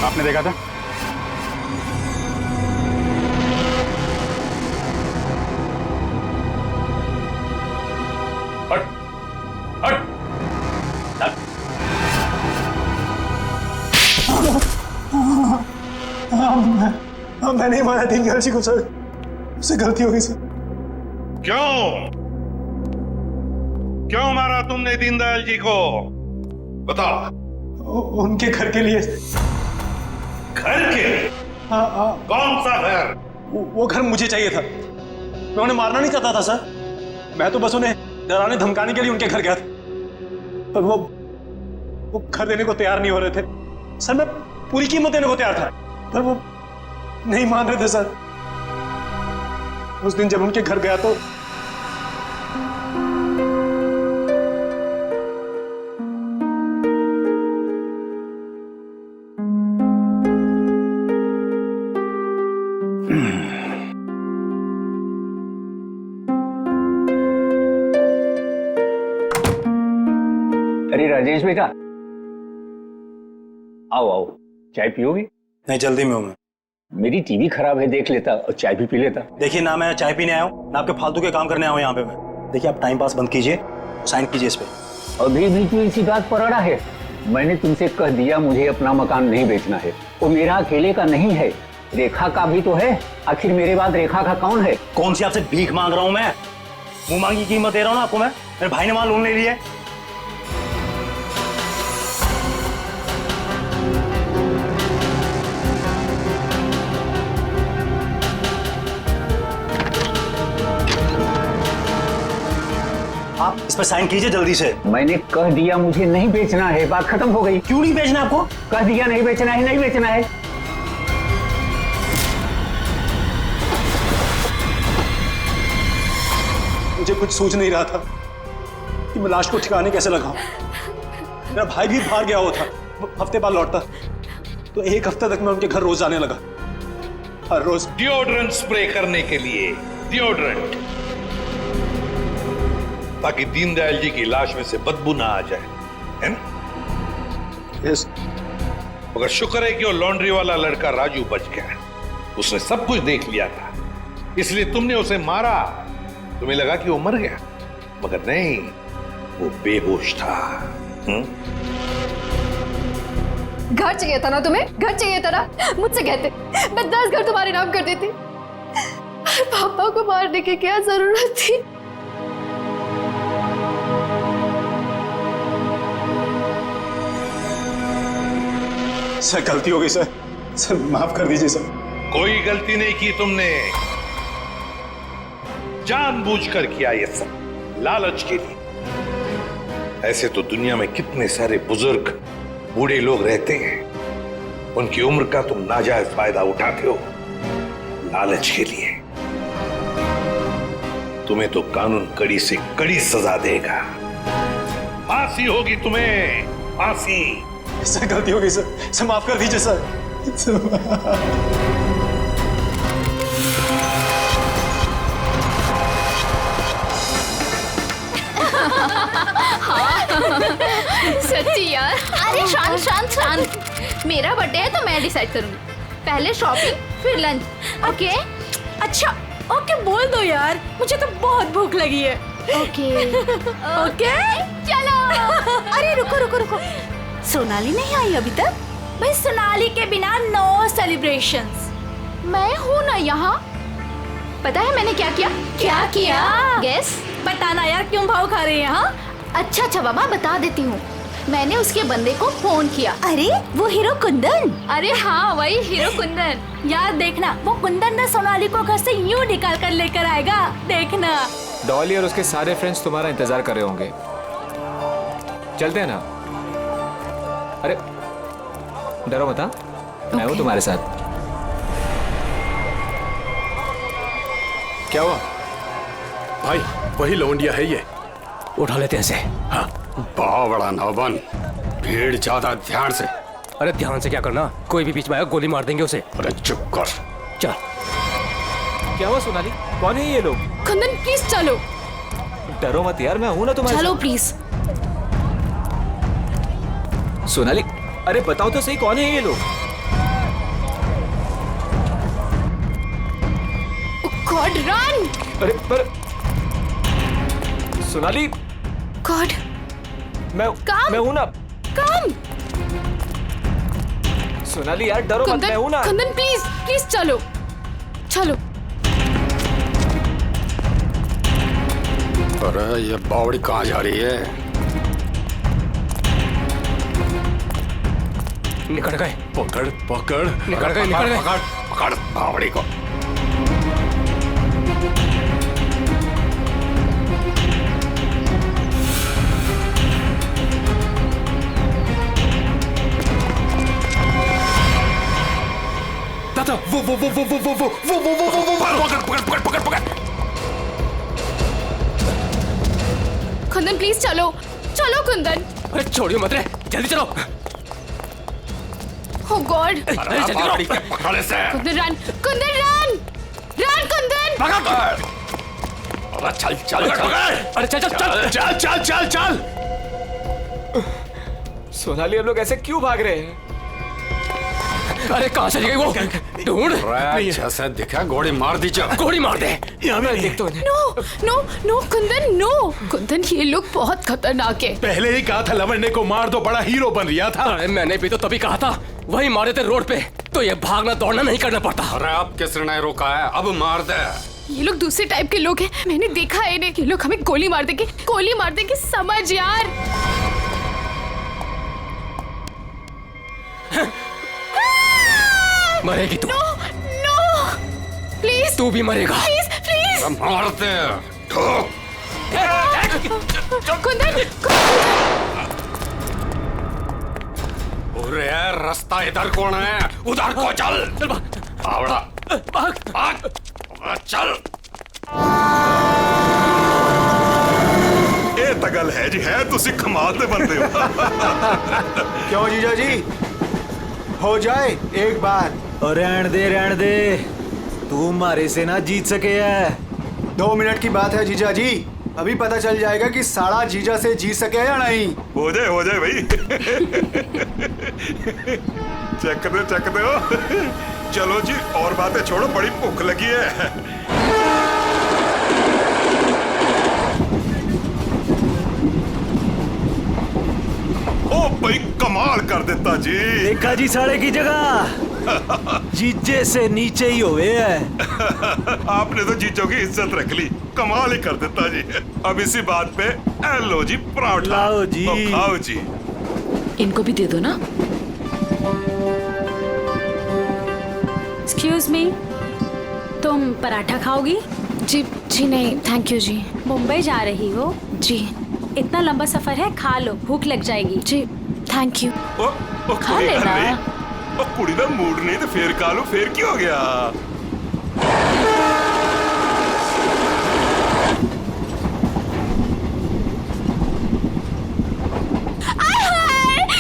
आपने देखा था? हट, हट, हट। मैं नहीं मारा दीनदयाल जी को सर, उससे गलती हो गई सर। क्यों क्यों मारा तुमने दीनदयाल जी को? बताओ। उनके घर के लिए। घर के? हाँ। कौन सा घर? वो घर मुझे चाहिए था। मैं उन्हें मारना नहीं चाहता था सर, मैं तो बस उन्हें डराने धमकाने के लिए उनके घर गया था, पर वो घर देने को तैयार नहीं हो रहे थे सर। मैं पूरी कीमत देने को तैयार था, पर वो नहीं मान रहे थे सर। उस दिन जब उनके घर गया तो अरे राजेश बेटा, आओ आओ, चाय पियोगे? नहीं, जल्दी में हूं मैं। मेरी टीवी खराब है, देख लेता और चाय भी पी लेता। देखिए ना, मैं चाय पीने आया हूँ ना आपके फालतू के काम करने आया हूँ यहाँ पे मैं। देखिए आप टाइम पास बंद कीजिए, साइन कीजिए इस पे। अभी भी तू इसी बात पर अड़ा है? मैंने तुमसे कह दिया मुझे अपना मकान नहीं बेचना है। वो मेरा अकेले का नहीं है, रेखा का भी तो है। आखिर मेरे बाद रेखा का कौन है? कौन सी आपसे भीख मांग रहा हूँ मैं? मुंह मांगी कीमत दे रहा हूँ ना आपको मैं। मेरे भाई ने वहां लोन ले लिया है। आप इस पर साइन कीजिए जल्दी से। मैंने कह दिया मुझे नहीं बेचना है, बात खत्म हो गई। क्यों नहीं बेचना आपको? कह दिया नहीं बेचना है, नहीं बेचना है। मुझे कुछ सूझ नहीं रहा था कि मैं लाश को ठिकाने कैसे लगाऊं। मेरा भाई भी बाहर गया हुआ था, वो हफ्ते बाद लौटता, तो 1 हफ्ते तक मैं उनके घर रोज जाने लगा, हर रोज। डिओड्रेंट स्प्रे करने के लिए, डिओड्रेंट, ताकि दीनदयाल जी की लाश में से बदबू ना आ जाए, है ना? यस। मगर शुक्र है कि वो लॉन्ड्री वाला लड़का राजू बच गया। उसने सब कुछ देख लिया था, इसलिए तुमने उसे मारा। तुम्हें लगा कि वो मर गया, मगर नहीं, वो बेहोश था। घर चाहिए था ना तुम्हें, घर चाहिए था ना, मुझसे कहते मैं 10 घर तुम्हारे नाम कर देती। पापा को मारने की क्या जरूरत थी? सर गलती हो गई सर, सर माफ कर दीजिए सर। कोई गलती नहीं की तुमने, जानबूझकर किया ये सब, लालच के लिए। ऐसे तो दुनिया में कितने सारे बुजुर्ग बूढ़े लोग रहते हैं, उनकी उम्र का तुम नाजायज फायदा उठाते हो लालच के लिए। तुम्हें तो कानून कड़ी से कड़ी सजा देगा, फांसी होगी तुम्हें, फांसी। सर गलती हो गई सर माफ कर दीजिए सर। सच्ची यार। अरे शांत शांत शांत, मेरा बर्थडे है तो मैं डिसाइड करूंगी। पहले शॉपिंग फिर लंच, ओके? अच्छा ओके बोल दो यार, मुझे तो बहुत भूख लगी है। ओके ओके चलो। अरे रुको रुको रुको, सोनाली नहीं आई अभी तक? भाई सोनाली के बिना नो सेलिब्रेशंस। मैं हूँ ना यहाँ। पता है मैंने क्या किया? क्या किया? गेस। बताना यार, क्यों भाव खा रहे हैं? हाँ अच्छा अच्छा बाबा बता देती हूँ। मैंने उसके बंदे को फोन किया। अरे वो हीरो कुंदन? अरे हाँ वही हीरो कुंदन। यार देखना, वो कुंदन ना सोनाली को घर से यूं निकाल कर लेकर आएगा, देखना। डॉली और उसके सारे फ्रेंड्स तुम्हारा इंतजार कर रहे होंगे, चलते हैं ना? अरे डरो मत, मैं हूँ तुम्हारे साथ। क्या हुआ भाई? वही लौंडिया है ये, उठा लेते हैं इसे। हाँ बड़ा नौबन, भीड़ ज्यादा, ध्यान से। अरे ध्यान से क्या करना, कोई भी बीच में आया गोली मार देंगे उसे। अरे चुप कर। चल। क्या हुआ सोनाली, कौन है ये लोग? कुंदन प्लीज चलो। डरो मत यार, मैं हूं ना तुम्हारे साथ। चलो प्लीज। सोनाली अरे बताओ तो सही, कौन है ये लोग? God run. अरे पर सोनाली। गॉड मैं हूं ना। कम। सोनाली यार डरो मत, मैं हूं ना। कुंदन प्लीज प्लीज चलो चलो। अरे ये बावड़ी कहाँ जा रही है? निकल गए। पकड़ पकड़, निकल गए, निकल गए। पकड़ पकड़ बावड़ी को। दादा वो पकड़ पकड़ पकड़। कुंदन प्लीज चलो चलो कुंदन। अरे छोड़ियो मत रे, जल्दी चलो। Oh God! अरे जल्दी करो, पकड़ इसे। Kundan run, Kundan run, run Kundan. पकड़। अरे चल चल चल। अरे चल चल चल चल चल चल चल। सोनाली हम लोग ऐसे क्यों भाग रहे हैं? अरे कहाँ चली गई वो? ढूंढ। जैसे दिखा गोली मार दीजिए। गोली मार दे। यहाँ मैं देख तो no no no Kundan no. Kundan ये लोग बहुत खतरनाक है। पहले ही कहा था लवंडे को मार दो, बड़ा हीरो बन रहा था। अरे मैंने भी तो तभी कहा था, वही मारे थे रोड पे, तो ये भागना दौड़ना नहीं करना पड़ता। अरे अब किसने नहीं रोका है, अब मार दे। ये लोग दूसरे टाइप के लोग हैं, मैंने देखा है इन्हें। ये लोग हमें गोली मार देंगे, समझ यार। मरेगी तू। No no please. तू भी मरेगा। Please please. मार दे। कुंदन अरे रास्ता इधर कौन है? उधर को चल। आवड़ा भाग भाग चल। ਇਹ ਤਾਂ ਗੱਲ ਹੈ ਜੀ, ਹੈ ਤੁਸੀਂ ਕਮਾਲ ਦੇ ਬੰਦੇ ਹੋ। क्यों जीजा जी, हो जाए एक बार। और रहन दे, तू मारे से ना जीत सके है। 2 मिनट की बात है जीजा जी, अभी पता चल जाएगा कि साड़ा जीजा से जीत सके या नहीं। हो जाए भाई। चक दे हो। चलो जी और बातें छोड़ो, बड़ी भूख लगी है। ओ भाई कमाल कर देता जी। देखा जी साढ़े की जगह जीजे से नीचे ही हुए है। आपने तो जीजों की इज्जत रख ली, कमाल ही कर देता जी। अब इसी बात पे लो जी पराठा। लाओ जी। तो खाओ जी। इनको भी दे दो ना। एक्सक्यूज मी, तुम पराठा खाओगी? जी जी नहीं थैंक यू जी। मुंबई जा रही हो? जी। इतना लंबा सफर है, खा लो, भूख लग जाएगी। जी थैंक यू। खा लेना। कुड़ी दा मूड नहीं तो फिर खा लो, फिर क्या हो गया?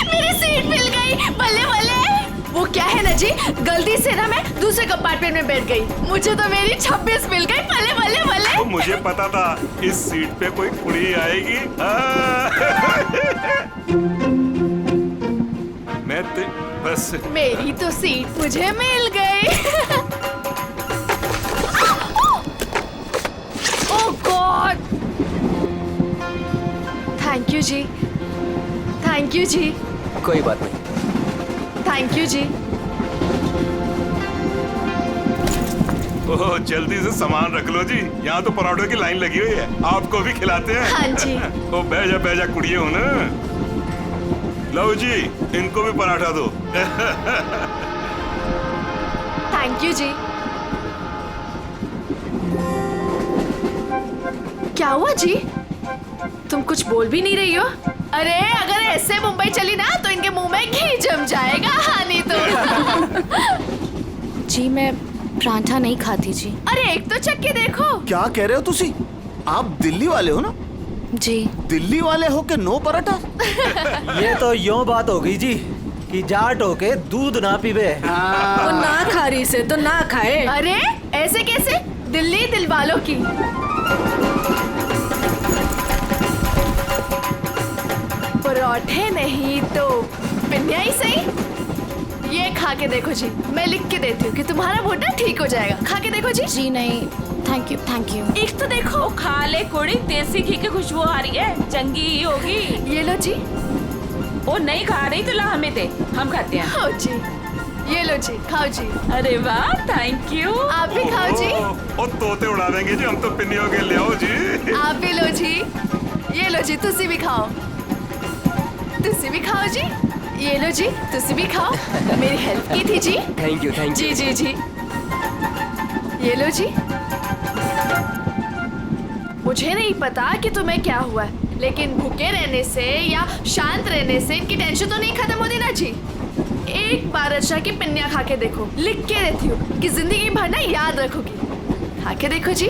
मेरी सीट मिल गई, बल्ले बल्ले। वो क्या है ना जी, गलती से ना मैं दूसरे कंपार्टमेंट में बैठ गई, मुझे तो मेरी 26 मिल गई। बल्ले बल्ले बल्ले। तो मुझे पता था इस सीट पे कोई कुड़ी आएगी। मैं बस मेरी तो सीट मुझे मिल गई। Oh god, thank you ji, thank you ji. कोई बात नहीं। थैंक यू जी। ओह जल्दी से सामान रख लो जी, यहाँ तो पराठों की लाइन लगी हुई है, आपको भी खिलाते हैं। हाँ जी। ओ बैजा बैजा कुड़िए हो ना। लो जी, इनको भी पराठा दो। थैंक यू जी। क्या हुआ जी, तुम कुछ बोल भी नहीं रही हो? अरे अगर ऐसे मुंबई चली ना तो इनके मुंह में घी जम जाएगा। हाँ नहीं तो। जी मैं पराठा नहीं खाती जी। अरे एक तो चख के देखो। क्या कह रहे हो तुसी? आप दिल्ली वाले हो ना? जी। दिल्ली वाले हो के नो पराठा? ये तो यूं बात हो गई जी कि जाट हो के दूध ना पीवे। वो ना खा रही से तो ना खाए। अरे ऐसे कैसे, दिल्ली दिल वालों की। पराठे नहीं तो पिन्निया ही सही। ये खा के देखो जी, मैं लिख के देती हूँ कि तुम्हारा भुट्टा ठीक हो जाएगा। खा के देखो जी। जी नहीं थैंक यू थैंक यू। एक तो देखो। खा ले कुड़ी, देसी घी की खुशबू आ रही है, चंगी ही होगी। ये लो जी। वो नहीं खा रही तो ला हमें दे, हम खाते हैं। खाओ जी, ये लो जी, खाओ जी। अरे वाह थैंक यू। आप भी खाओ जी। ओ तोते उड़ा देंगे जी, हम तो पिन्नियों के ले आओ जी। आप भी लो जी, ये लो जी, तुसी भी खाओ, तुसी भी खाओ जी। ये लो जी, तुसी भी खाओ, मेरी हेल्प की थी जी। थैंक यू जी जी जी। ये लो जी। मुझे नहीं पता कि तुम्हें क्या हुआ है, लेकिन भूखे रहने से या शांत रहने से इनकी टेंशन तो नहीं खत्म होती ना जी। एक बार अच्छा की पिन्निया खा के देखो, लिख के देती हूँ कि जिंदगी भर ना याद रखोगी। खा के देखो जी।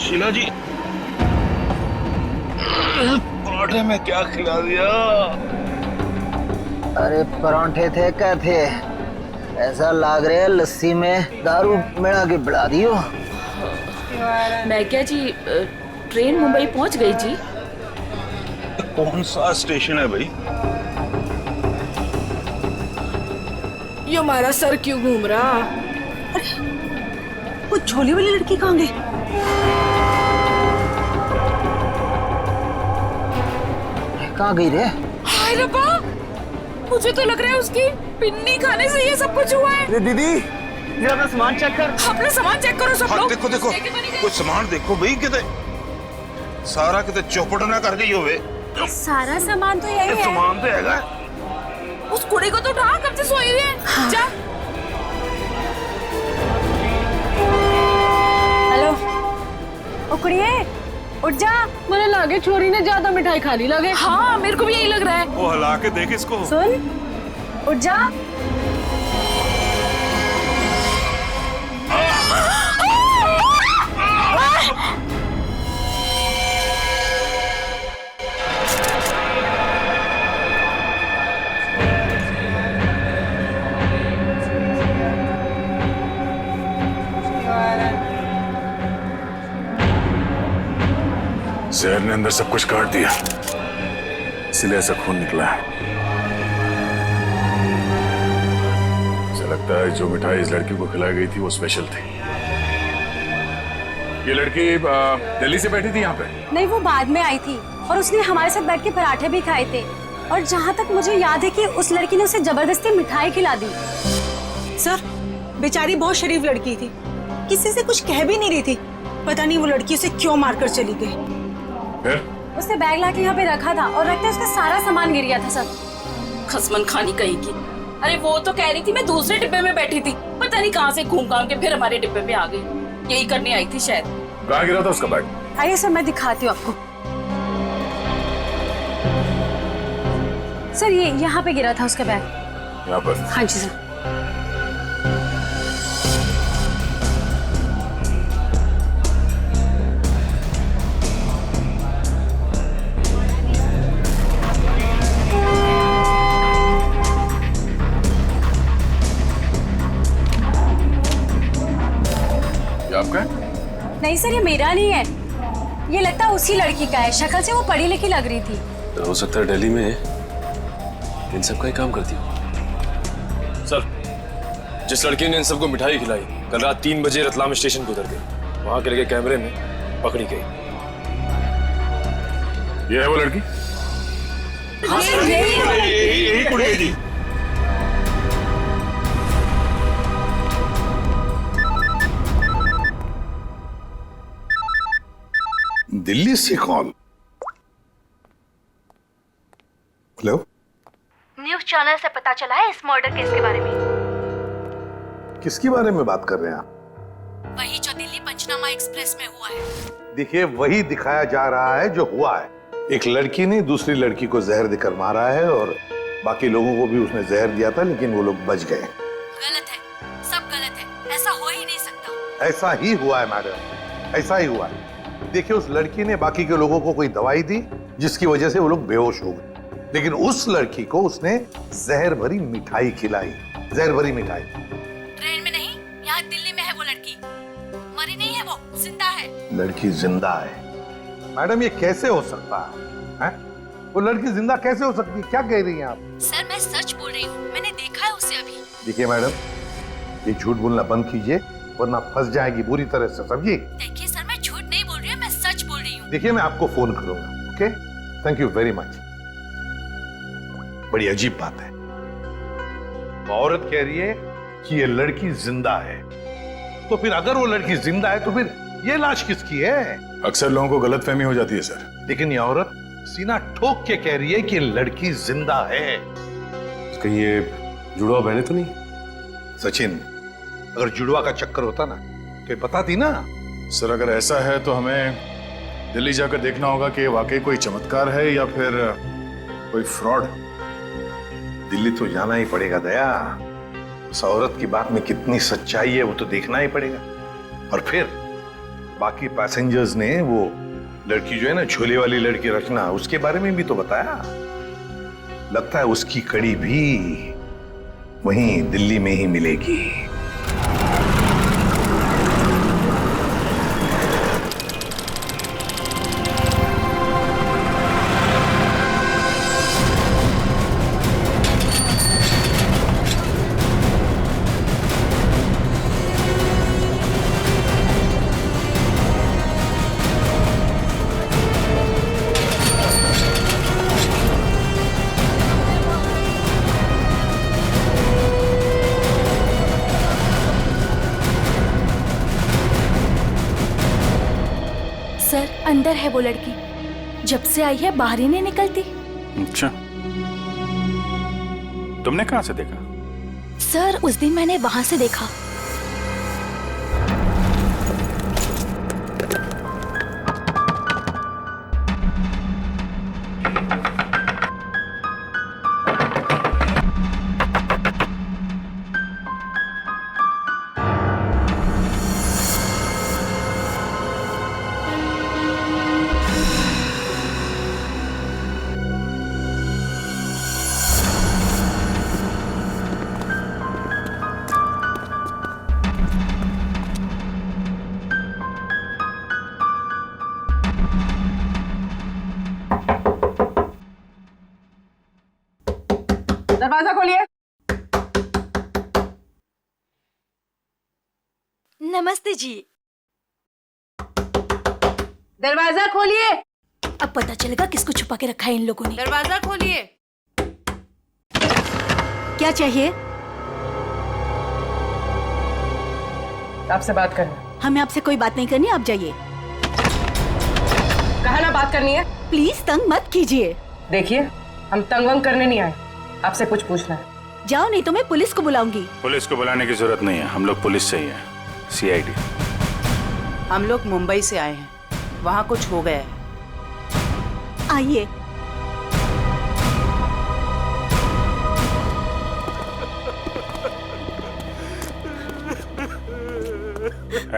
शीला जी, पराठे में क्या खिला दिया? अरे परांठे थे क्या थे, ऐसा लाग रहा है लस्सी में दारू मिला के बढ़ा दियो। मैं क्या जी, ट्रेन मुंबई पहुंच गई जी। कौन सा स्टेशन है भाई? ये हमारा सर क्यों घूम रहा? वो झोली वाली लड़की कहाँ गई? कहाँ गई रे? हाय रब्बा, मुझे तो लग रहा है उसकी पिन्नी खाने से ये सब कुछ हुआ है। अरे दीदी, ये अपना सामान चेक कर। अपना सामान चेक करो सब लोग। देखो देखो, कुछ सामान देखो भाई, कितने सारा कितने चौपट ना कर गई होवे। सारा सामान तो यही है। सामान तो हैगा। उस कुड़ी को तो उठा, कब से सोई हुई है। हाँ। जा। हेलो, ओ कुड़िए, उठ जा। मुझे लगे छोरी ने ज्यादा मिठाई खा ली लगे। हाँ, मेरे को भी यही लग रहा है। वो हिला के देख इसको। सुन, उठ जा। जहर ने अंदर सब कुछ काट दिया, इसलिए ऐसा खून निकला है। मुझे लगता है जो मिठाई इस लड़की को खिलाई गई थी वो स्पेशल थी। ये लड़की दिल्ली से बैठी थी यहाँ पे? नहीं, वो बाद में आई थी और उसने हमारे साथ बैठ के पराठे भी खाए थे। और जहाँ तक मुझे याद है कि उस लड़की ने उसे जबरदस्ती मिठाई खिला दी। सर, बेचारी बहुत शरीफ लड़की थी, किसी से कुछ कह भी नहीं रही थी। पता नहीं वो लड़की उसे क्यों मारकर चली गई। फिर? उसने बैग लाके यहाँ पे रखा था और रखते उसका सारा सामान गिर गया था सब। खसमन खानी कहीं की। अरे वो तो कह रही थी मैं दूसरे डिब्बे में बैठी थी, पता नहीं कहाँ से घूम घाम के फिर हमारे डिब्बे पे आ गई। यही करने आई थी शायद। कहाँ गिरा था उसका बैग? आइए सर, मैं दिखाती हूँ आपको। सर, ये यहाँ पे गिरा था उसका बैग। यहाँ पर? हाँ जी सर। आपका? नहीं सर, ये मेरा नहीं है, ये लगता है उसी लड़की का है। शक्ल से वो पढ़ी लिखी लग रही थी। तो हो सकता है दिल्ली में इन सब का ही काम करती हो। सर, जिस लड़की ने इन सबको मिठाई खिलाई कल रात 3 बजे रतलाम स्टेशन पे उतर गई, वहां के लगे कैमरे में पकड़ी गई। ये है वो लड़की? यही कुड़ी है जी। दिल्ली से कॉल। हेलो, न्यूज़ चैनल से पता चला है इस मर्डर केस के बारे में। किसके बारे में बात कर रहे हैं आप? वही जो दिल्ली पंचनामा एक्सप्रेस में हुआ है। देखिए, वही दिखाया जा रहा है जो हुआ है। एक लड़की ने दूसरी लड़की को जहर देकर मारा है और बाकी लोगों को भी उसने जहर दिया था, लेकिन वो लोग बच गए। गलत है, सब गलत है, ऐसा हो ही नहीं सकता। ऐसा ही हुआ है मैडम, ऐसा ही हुआ है। देखिए, उस लड़की ने बाकी के लोगों को कोई दवाई दी जिसकी वजह से वो लोग बेहोश हो गए, लेकिन उस लड़की को उसने जहर भरी मिठाई खिलाई। जहर भरी मिठाई। ट्रेन में नहीं, यहाँ दिल्ली में है वो लड़की। मरी नहीं है, वो जिंदा है। लड़की जिंदा है? मैडम, ये कैसे हो सकता है? वो लड़की जिंदा कैसे हो सकती है? क्या कह रही हैं आप? सर, मैं सच बोल रही हूँ, मैंने देखा है उसे अभी। देखिए मैडम, ये झूठ बोलना बंद कीजिए वरना फंस जाएगी बुरी तरह से, समझिए? देखिए सर, मैं झूठ नहीं बोल रही हूँ, मैं सच बोल रही हूँ। देखिए, मैं आपको फोन करूंगा। Okay, thank you very much. बड़ी अजीब बात है, औरत कह रही है कि ये लड़की जिंदा है, तो फिर अगर वो लड़की जिंदा है तो फिर ये लाश किसकी है? अक्सर लोगों को गलतफहमी हो जाती है सर। लेकिन ये औरत सीना ठोक के कह रही है कि लड़की जिंदा है। कहीं ये जुड़वा बहने तो नहीं? सचिन, अगर जुड़वा का चक्कर होता ना तो ये बताती ना। सर, अगर ऐसा है तो हमें दिल्ली जाकर देखना होगा कि वाकई कोई चमत्कार है या फिर कोई फ्रॉड। दिल्ली तो जाना ही पड़ेगा दया। उस औरत की बात में कितनी सच्चाई है वो तो देखना ही पड़ेगा। और फिर बाकी पैसेंजर्स ने वो लड़की जो है ना, झोले वाली लड़की रचना, उसके बारे में भी तो बताया। लगता है उसकी कड़ी भी वहीं दिल्ली में ही मिलेगी। अंदर है वो लड़की, जब से आई है बाहर ही नहीं निकलती। अच्छा, तुमने कहाँ से देखा? सर उस दिन मैंने वहां से देखा। दरवाजा खोलिए। नमस्ते जी। दरवाजा खोलिए। अब पता चलेगा किसको छुपा के रखा है इन लोगों ने। दरवाजा खोलिए। क्या चाहिए? आपसे बात करना। हमें आपसे कोई बात नहीं करनी, आप जाइए। कहा ना बात करनी है। प्लीज तंग मत कीजिए। देखिए, हम तंग वंग करने नहीं आए, आपसे कुछ पूछना है। जाओ, नहीं तो मैं पुलिस को बुलाऊंगी। पुलिस को बुलाने की जरूरत नहीं है, हम लोग पुलिस से ही हैं, CID। हम लोग मुंबई से आए हैं, वहाँ कुछ हो गया है। आइए।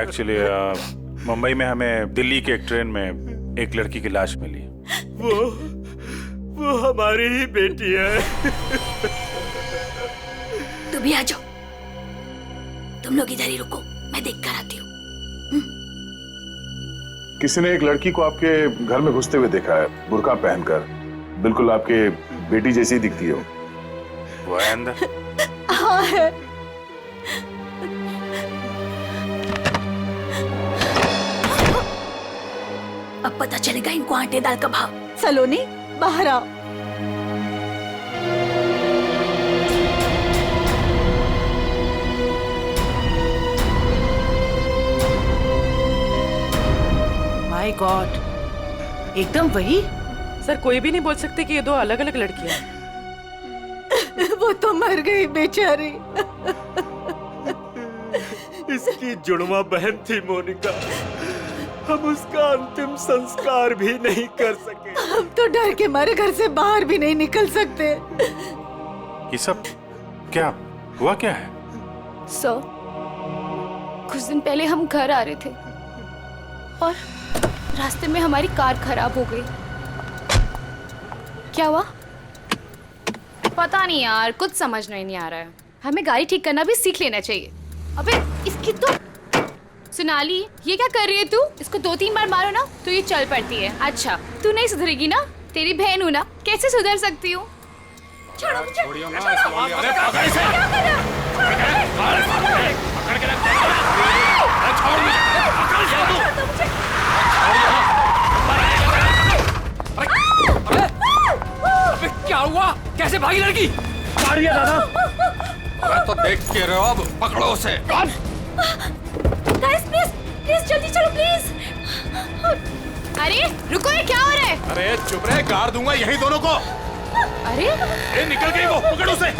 एक्चुअली मुंबई में हमें दिल्ली के एक ट्रेन में एक लड़की की लाश मिली। वो हमारी ही बेटी है। तुम भी आ जाओ, तुम लोग इधर ही रुको, मैं देख कर आती हूँ। किसी ने एक लड़की को आपके घर में घुसते हुए देखा है, बुर्का पहनकर, बिल्कुल आपके बेटी जैसी दिखती हो। वो है अंदर? हाँ है। अब पता चलेगा इनको आटे दाल का भाव। सलोनी, बाहर आओ। माय गॉड, एकदम वही। सर कोई भी नहीं बोल सकते कि ये दो अलग अलग लड़कियां हैं। वो तो मर गई बेचारी। इसकी जुड़वा बहन थी मोनिका, हम उसका अंतिम संस्कार भी नहीं कर सके। हम तो डर के मारे घर से बाहर भी नहीं निकल सकते। ये सब क्या हुआ? क्या है? सर, कुछ दिन पहले हम घर आ रहे थे और रास्ते में हमारी कार खराब हो गई। क्या हुआ? पता नहीं यार, कुछ समझ नहीं आ रहा है। हमें गाड़ी ठीक करना भी सीख लेना चाहिए। अबे इसकी तो सोनाली, ये क्या कर रही है तू? इसको 2-3 बार मारो ना तो ये चल पड़ती है। अच्छा, तू नहीं सुधरेगी ना? तेरी बहन हूँ ना, कैसे सुधर सकती हूँ? छोड़ो मुझे। छोड़ियो ना, अरे पकड़ इसे। पकड़ के रख। अरे छोड़ मुझे। पकड़ जा तू। अबे क्या हुआ? कैसे भागी लड़की? मार दिया दादा। अरे तो देख के रहो, अब पकड़ो उसे। गाइस प्लीज जल्दी चलो प्लीज। अरे रुको, ये क्या हो रहा है? अरे चुप रहे, गाड़ दूंगा यही दोनों को। अरे निकल गई वो, पकड़ उसे।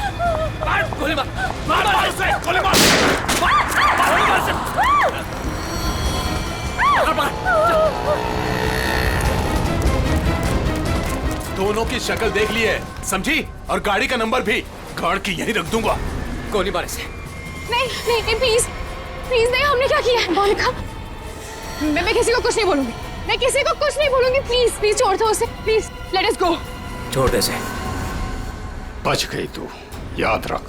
मार, गोली मार, मार उसे, गोली मार, गोली मार उसे। दोनों की शक्ल देख ली है, समझी? और गाड़ी का नंबर भी गाड़ की यहीं रख दूंगा। गोली मार इसे। नहीं प्लीज नहीं, हमने क्या किया है? मोनिका, मैं किसी को कुछ नहीं बोलूंगी, मैं किसी को कुछ नहीं बोलूंगी। प्लीज छोड़ दो उसे, प्लीज लेट अस गो। छोड़ दे इसे। बच गई तू, याद रख।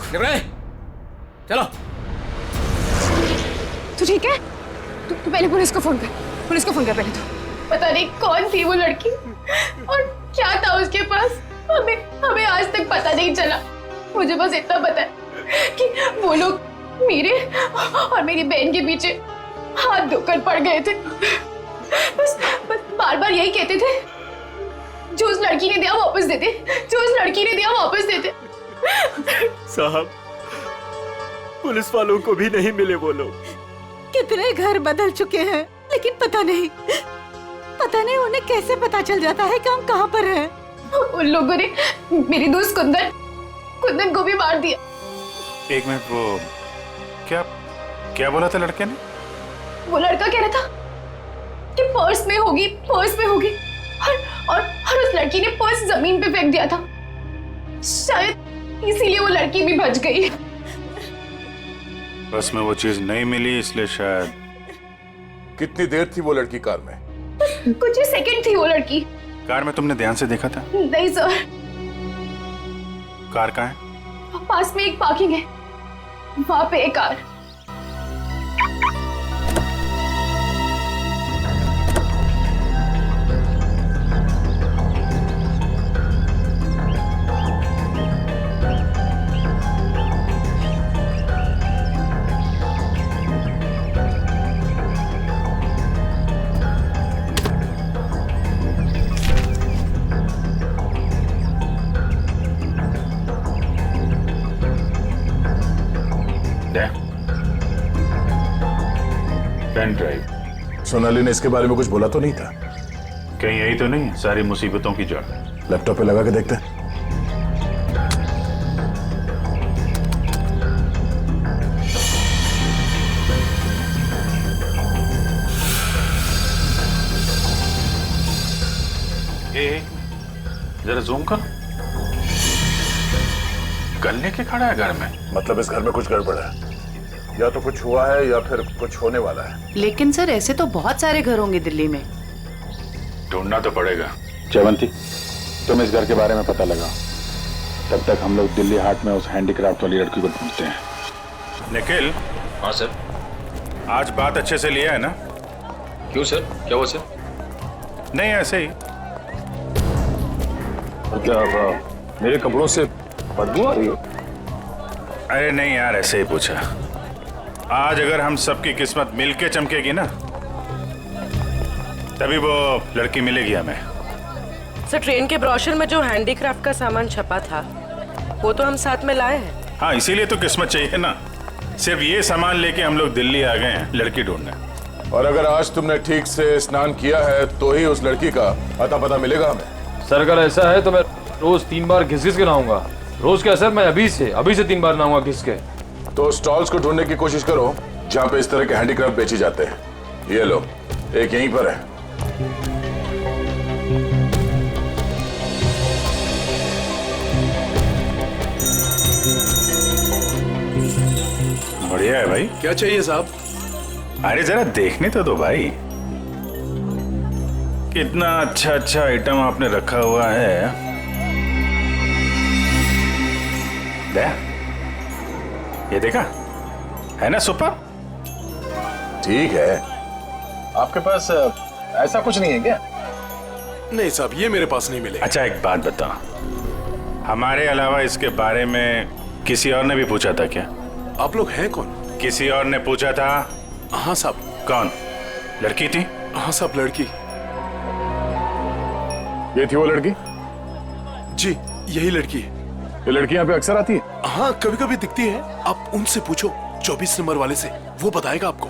चलो। तू ठीक है? तू पहले पुलिस को फोन कर पहले तो। पता नहीं कौन थी वो लड़की और क्या था उसके पास, हमें आज तक पता नहीं चला। मुझे बस इतना पता है कि वो लोग मेरे और मेरी बहन के पीछे हाथ धोकर पड़ गए थे। बस बार बार यही कहते थे, जो उस लड़की ने दिया वापस देते, जो उस लड़की ने दिया वापस देते। साहब, पुलिस वालों को भी नहीं मिले वो लोग। कितने घर बदल चुके हैं, लेकिन पता पता नहीं उन्हें कैसे पता चल जाता है कि हम कहाँ पर हैं। उन लोगों ने मेरी दोस्त कुंदन को भी मार दिया। एक मिनट, वो क्या क्या बोला था लड़के ने? वो लड़का कह रहा था कि पर्स में होगी और उस लड़की ने पर्स जमीन पे फेंक दिया था। शायद इसीलिए वो लड़की भी बच गई। बस में वो चीज नहीं मिली इसलिए शायद। कितनी देर थी वो लड़की कार में? कुछ ही सेकंड थी वो लड़की। कार में तुमने ध्यान से देखा था? नहीं सर। कार कहाँ है? पास में एक पार्किंग है, वहां पे एक कार। Pen drive. सोनाली ने इसके बारे में कुछ बोला तो नहीं था? कहीं यही तो नहीं सारी मुसीबतों की जड़? लैपटॉप पे लगा के देखते हैं। जरा जूम कर। गन लेके खड़ा है घर में? मतलब इस घर में कुछ गड़बड़ है, या तो कुछ हुआ है या फिर कुछ होने वाला है। लेकिन सर ऐसे तो बहुत सारे घर होंगे दिल्ली में। ढूंढना तो पड़ेगा। जयवंती, तुम इस घर के बारे में पता लगाओ, तब तक हम लोग दिल्ली हाट में उस हैंडीक्राफ्ट वाली लड़की को ढूंढते हैं। निखिल। हाँ सर। आज बात अच्छे से लिया है ना? क्यों सर, क्या हुआ सर? नहीं ऐसे ही। क्या मेरे कपड़ों से बदबू आ रही है? अरे नहीं यार, ऐसे ही पूछा। आज अगर हम सबकी किस्मत मिलके चमकेगी ना, तभी वो लड़की मिलेगी हमें। सर ट्रेन के ब्रोशर में जो हैंडीक्राफ्ट का सामान छपा था वो तो हम साथ में लाए हैं। हाँ, इसीलिए तो किस्मत चाहिए ना। सिर्फ ये सामान लेके हम लोग दिल्ली आ गए हैं लड़की ढूंढने। और अगर आज तुमने ठीक से स्नान किया है तो ही उस लड़की का अता पता मिलेगा हमें। सर अगर ऐसा है तो मैं रोज 3 बार घिस घिस के नहाऊंगा। रोज क्या सर, मैं अभी से 3 बार नहाऊंगा घिस के। तो स्टॉल्स को ढूंढने की कोशिश करो जहाँ पे इस तरह के हैंडीक्राफ्ट बेचे जाते हैं। ये लो, एक यहीं पर है। बढ़िया है भाई। क्या चाहिए साहब? अरे जरा देखने तो दो भाई, कितना अच्छा अच्छा आइटम आपने रखा हुआ है। दे, ये देखा है ना, सुपर। ठीक है, आपके पास ऐसा कुछ नहीं है क्या? नहीं साहब, ये मेरे पास नहीं मिले। अच्छा एक बात बता, हमारे अलावा इसके बारे में किसी और ने भी पूछा था क्या? आप लोग हैं कौन? किसी और ने पूछा था? हाँ साहब। कौन? लड़की थी? हाँ साहब, लड़की। ये थी वो लड़की? जी यही लड़की है। ये लड़की यहाँ पे अक्सर आती है? हाँ कभी कभी दिखती है। आप उनसे पूछो 24 नंबर वाले से, वो बताएगा आपको।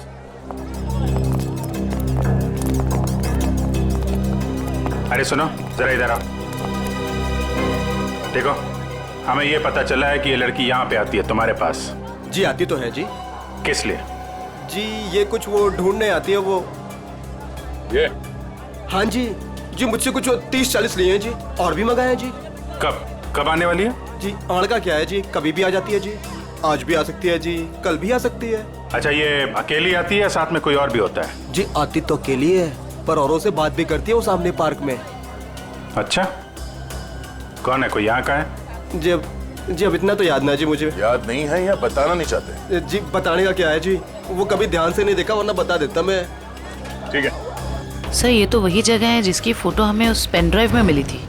अरे सुनो जरा इधर आओ। देखो, हमें ये पता चला है कि ये लड़की यहाँ पे आती है तुम्हारे पास। जी आती तो है जी। किस लिए? जी ये कुछ वो ढूंढने आती है वो। ये? हाँ जी मुझसे कुछ 30-40 लिए हैं जी, और भी मंगाए हैं जी। कब आने वाली है? जी आड़ का क्या है जी, कभी भी आ जाती है जी। आज भी आ सकती है जी, कल भी आ सकती है। अच्छा, ये अकेली आती है या साथ में कोई और भी होता है? जी आती तो अकेली है, पर औरों से बात भी करती है वो सामने पार्क में। अच्छा, कौन है? कोई यहाँ का है? जी अब इतना तो याद ना जी मुझे। याद नहीं है या बताना नहीं चाहते? जी बताने का क्या है जी, वो कभी ध्यान से नहीं देखा, वरना बता देता मैं। ठीक है सर, ये तो वही जगह है जिसकी फोटो हमें उस पेन ड्राइव में मिली थी।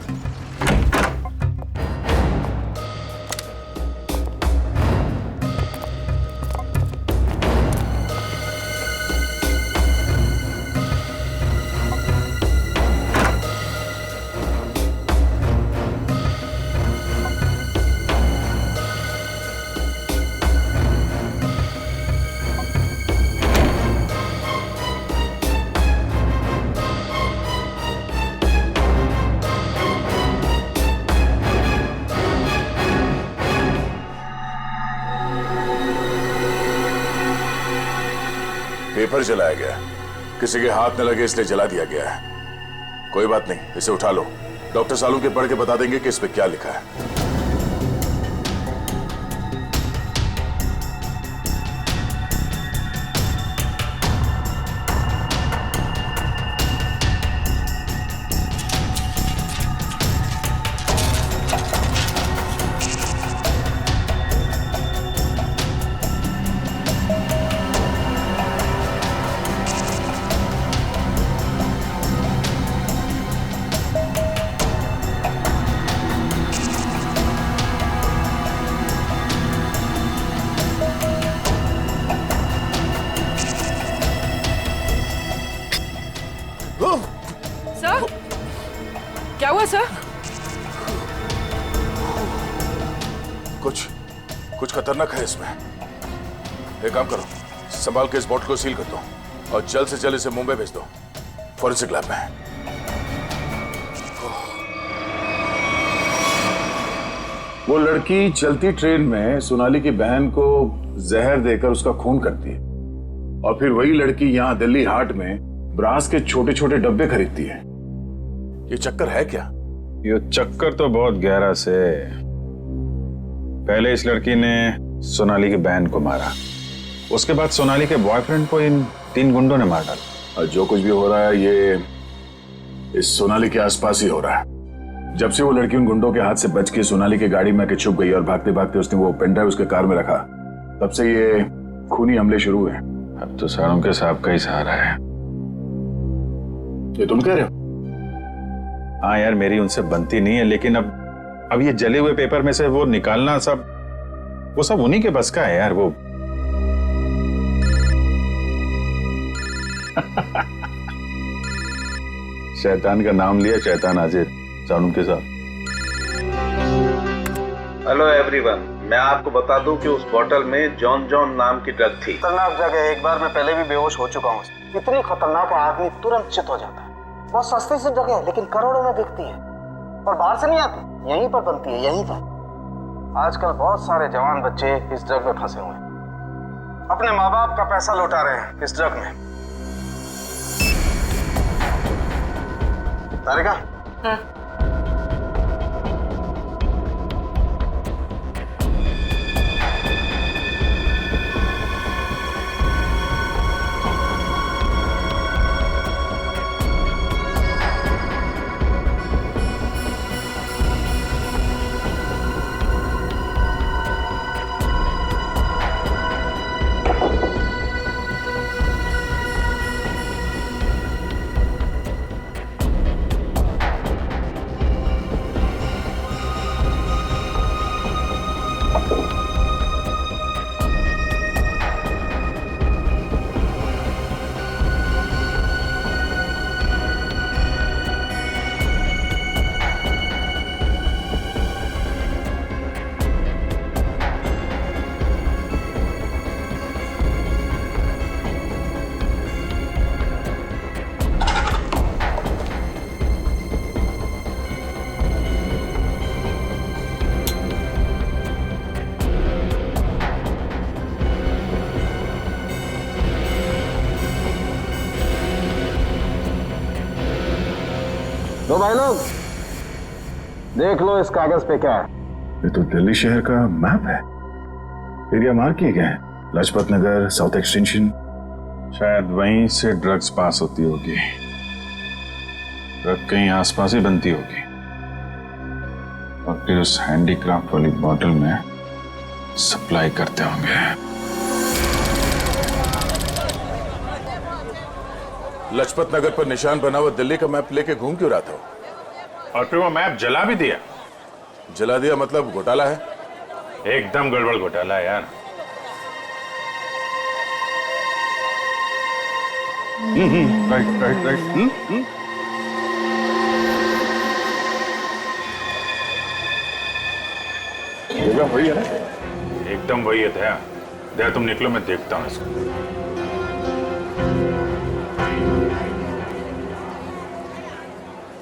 पेपर जलाया गया, किसी के हाथ न लगे इसलिए जला दिया गया है। कोई बात नहीं, इसे उठा लो, डॉक्टर सालू के पढ़ के बता देंगे कि इस पे क्या लिखा है। सर, क्या हुआ सर? कुछ खतरनाक है इसमें। एक काम करो, संभाल के इस बॉटल को सील कर दो और जल्द से जल्द इसे मुंबई भेज दो, फॉरेंसिक लैब में। वो लड़की चलती ट्रेन में सोनाली की बहन को जहर देकर उसका खून करती है और फिर वही लड़की यहाँ दिल्ली हाट में ब्रास के छोटे छोटे डब्बे खरीदती है। ये चक्कर है क्या? ये चक्कर तो बहुत गहरा से। पहले इस लड़की ने सोनाली की बहन को मारा, उसके बाद सोनाली के बॉयफ्रेंड को इन 3 गुंडों ने मार डाला। और जो कुछ भी हो रहा है ये इस सोनाली के आसपास ही हो रहा है। जब से वो लड़की उन गुंडों के हाथ से बच के सोनाली की गाड़ी में आके छुप गई और भागते भागते उसने वो पेन ड्राइव उसके कार में रखा, तब से ये खूनी हमले शुरू हुए। अब तो सारों के साहब का ही सहारा है। ये तुम कह रहे हो? हाँ यार, मेरी उनसे बनती नहीं है, लेकिन अब ये जले हुए पेपर में से वो निकालना वो सब उन्हीं के बस का है यार। वो शैतान का नाम लिया, शैतान हाजिर। सानू के साथ। हेलो एवरीवन, मैं आपको बता दूं कि उस बोतल में जॉन जॉन नाम की ड्रग थी। खतरनाक जगह, एक बार मैं पहले भी बेहोश हो चुका हूँ। इतनी खतरनाक है, आदमी तुरंत चित हो जाता है। बहुत सस्ती सी जगह है, लेकिन करोड़ों में बिकती है और बाहर से नहीं आती, यहीं पर बनती है, यहीं पर। आजकल बहुत सारे जवान बच्चे इस ड्रग में फंसे हुए हैं, अपने माँ बाप का पैसा लौटा रहे हैं इस ड्रग में। तारिका, लो भाई लोग, देख लो इस कागज पे क्या है। ये तो दिल्ली शहर का मैप है। एरिया मार्क किए गए हैं, लाजपत नगर, साउथ एक्सटेंशन। शायद वहीं से ड्रग्स पास होती होगी। ड्रग कहीं आसपास ही बनती होगी और फिर उस हैंडीक्राफ्ट वाली बॉटल में सप्लाई करते होंगे। लाजपत नगर पर निशान बना हुआ दिल्ली का मैप लेके घूम क्यों रहा था? और फिर वो मैप जला भी दिया। जला दिया मतलब घोटाला है? एकदम गड़बड़ घोटाला है यार। Right right right. जगह वही है ना? एकदम वही है। दया तुम निकलो, मैं देखता हूँ इसको।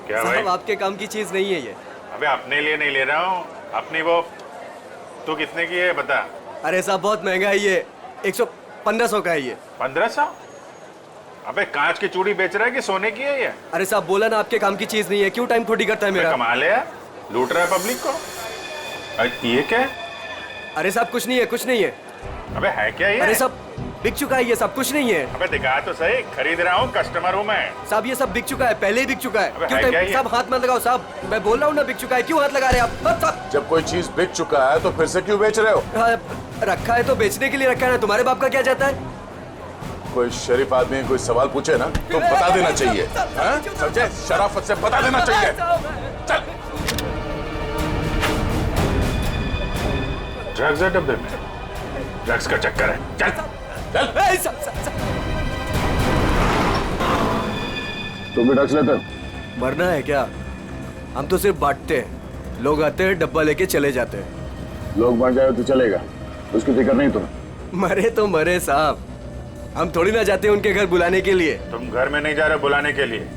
क्या भाई? साहब, आपके काम की चीज नहीं है ये। अबे अपने लिए नहीं ले रहा हूँ, अपनी वो। तू कितने की है बता? अरे साहब बहुत महंगा है ये, 11500 का है ये। 1500? अबे कांच की चूड़ी बेच रहा है कि सोने की है ये? अरे साहब बोला ना आपके काम की चीज नहीं है, क्यों टाइम खोटी करता है मेरा? कमाल है, लूट रहा है पब्लिक को। अरे ये क्या है? अरे साहब कुछ नहीं है, कुछ नहीं है। अबे है क्या ये? अरे साहब बिक चुका है ये सब, कुछ नहीं है। अबे दिखा तो सही, खरीद रहा हूँ, कस्टमर हूँ मैं। साहब ये सब बिक चुका है, पहले ही बिक चुका है। अबे क्यों है क्या ये? साहब हाथ मत लगाओ साहब, मैं बोल रहा हूँ ना बिक चुका है, क्यों हाथ लगा रहे हैं आप? साहब जब कोई चीज बिक चुका है तो फिर से क्यों बेच रहे हो? रखा है तो बेचने के लिए रखा है ना, तुम्हारे बाप का क्या जाता है? कोई शरीफ आदमी कोई सवाल पूछे ना तो बता देना चाहिए, हाँ? समझे? शराफत से बता देना चाहिए। चल। ड्रग्स है डब्बे में, ड्रग्स का चक्कर है। चल चल। तुम भी ड्रग्स लेते? मरना है क्या? हम तो सिर्फ बांटते हैं, लोग आते हैं डब्बा लेके चले जाते हैं। लोग मर जाए तो चलेगा, उसकी फिक्र नहीं तुम्हें? मरे तो मरे साहब, हम थोड़ी ना जाते हैं उनके घर बुलाने के लिए। तुम घर में नहीं जा रहे बुलाने के लिए,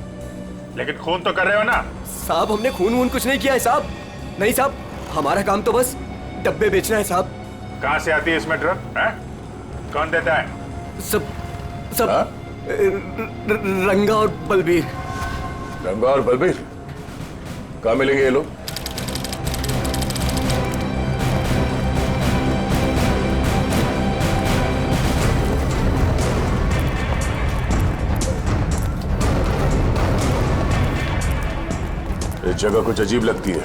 लेकिन खून तो कर रहे हो ना? साहब हमने खून वून कुछ नहीं किया है साहब। नहीं साहब, हमारा काम तो बस डब्बे बेचना है साहब। कहाँ से आती है इसमें ड्रग? कौन देता है? सब रंगा और बलबीर। रंगा और बलबीर? कहाँ मिलेंगे ये लोग? ये जगह कुछ अजीब लगती है,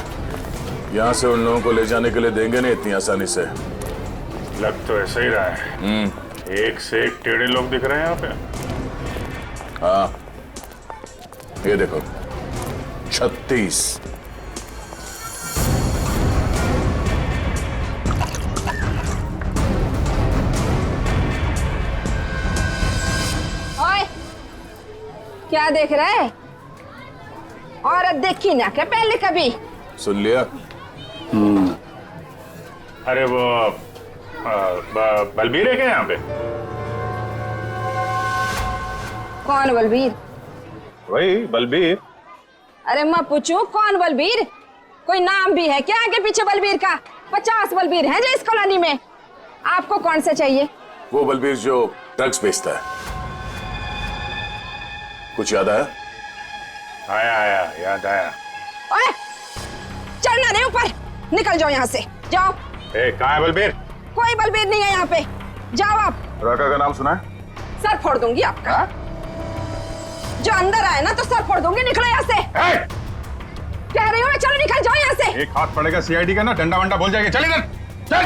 यहाँ से उन लोगों को ले जाने के लिए देंगे नहीं इतनी आसानी से। लग तो ऐसा ही रहा है, एक से एक टेढ़े लोग दिख रहे हैं यहाँ पे। हाँ ये देखो 36। ओए, क्या देख रहा है? औरत देखी ना क्या पहले कभी? सुन लिया? अरे वो बलबीर है क्या यहाँ पे? कौन बलबीर? वही बलबीर। अरे मैं पूछूं कौन बलबीर? कोई नाम भी है क्या आगे पीछे बलबीर का? 50 बलबीर हैं जो इस कॉलोनी में। आपको कौन सा चाहिए? वो बलबीर जो ड्रग्स बेचता है। कुछ याद आया? आया याद आया। ओए, चढ़ना नहीं ऊपर, निकल जाओ यहाँ से, जाओ। कहाँ है बलबीर? कोई बलबीर नहीं है यहाँ पे, जाओ आप। राका का नाम सुना है? सर फोड़ दूंगी आपका। जो अंदर आए ना तो सर फोड़ दूंगी, निकलो यहाँ से। कह रही हूँ मैं, चलो निकल जाओ यहाँ से। एक हाथ पड़ेगा सीआईडी का ना, डंडा वंडा बोल जाएगा। चल इधर, चल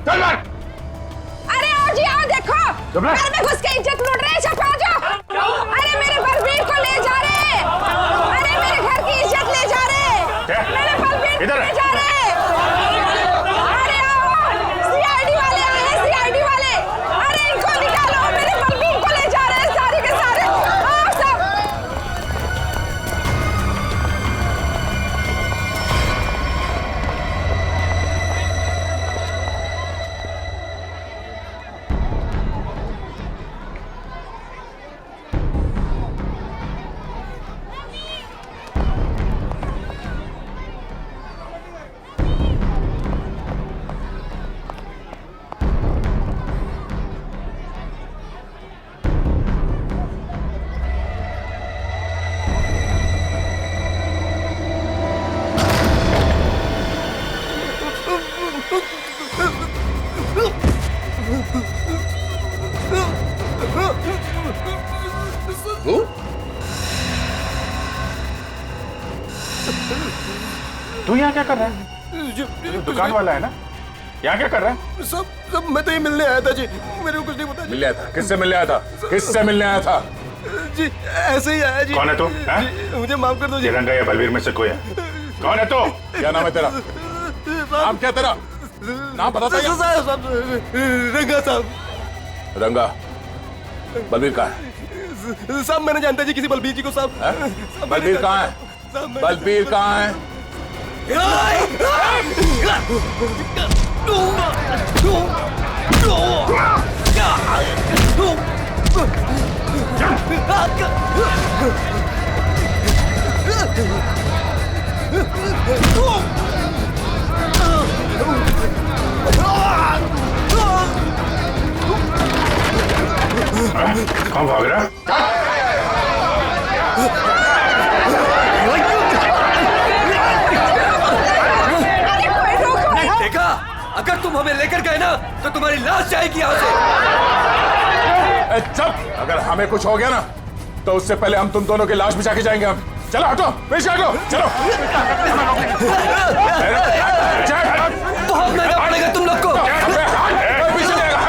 चल मार। अरे आओ जी आओ, देखो घर में घुस के इज्जत लूट रहे, छपा जाओ। अरे मेरे बलबीर को ले जा रहे, अरे मेरे घर की इज्जत ले जा रहे, मेरे बलबीर को ले जा रहे। अरे आओ, सीआईडी वाले आए हैं, सीआईडी वाले। अरे इनको निकालो, मेरे बलबीर को ले जा रहे हैं सारे के सारे। आओ सब। तू यहाँ क्या कर रहा है? दुकान वाला है ना, यहाँ क्या कर रहा है? सब मैं तो ये मिलने आया था जी, मेरे को कुछ नहीं पता। मिलने आया था? किससे मिलने आया था? किससे मिलने आया था? जी ऐसे ही आया जी। कौन है तू? जी, मुझे माफ कर दो जी। रंगा या बलबीर में से कोई है? कौन है तू? क्या नाम है तेरा? नाम क्या तेरा? नाम बताता है? रंगा साहब। रंगा, बलबीर कहाँ है? साहब मैंने जानता जी किसी बलबीर जी को साहब। बलबीर कहाँ है? बलबीर कहाँ है? कौन भाग रहा? देखा, अगर तुम हमें लेकर गए ना तो तुम्हारी लाश जाएगी यहाँ से। चुप! अगर हमें कुछ हो गया ना तो उससे पहले हम तुम दोनों की लाश बिछा के जाएंगे। हम चलो, हटो, पीछे हटो, चलो। बहुत महंगा पड़ेगा तुम लोग को। पीछे जाएगा।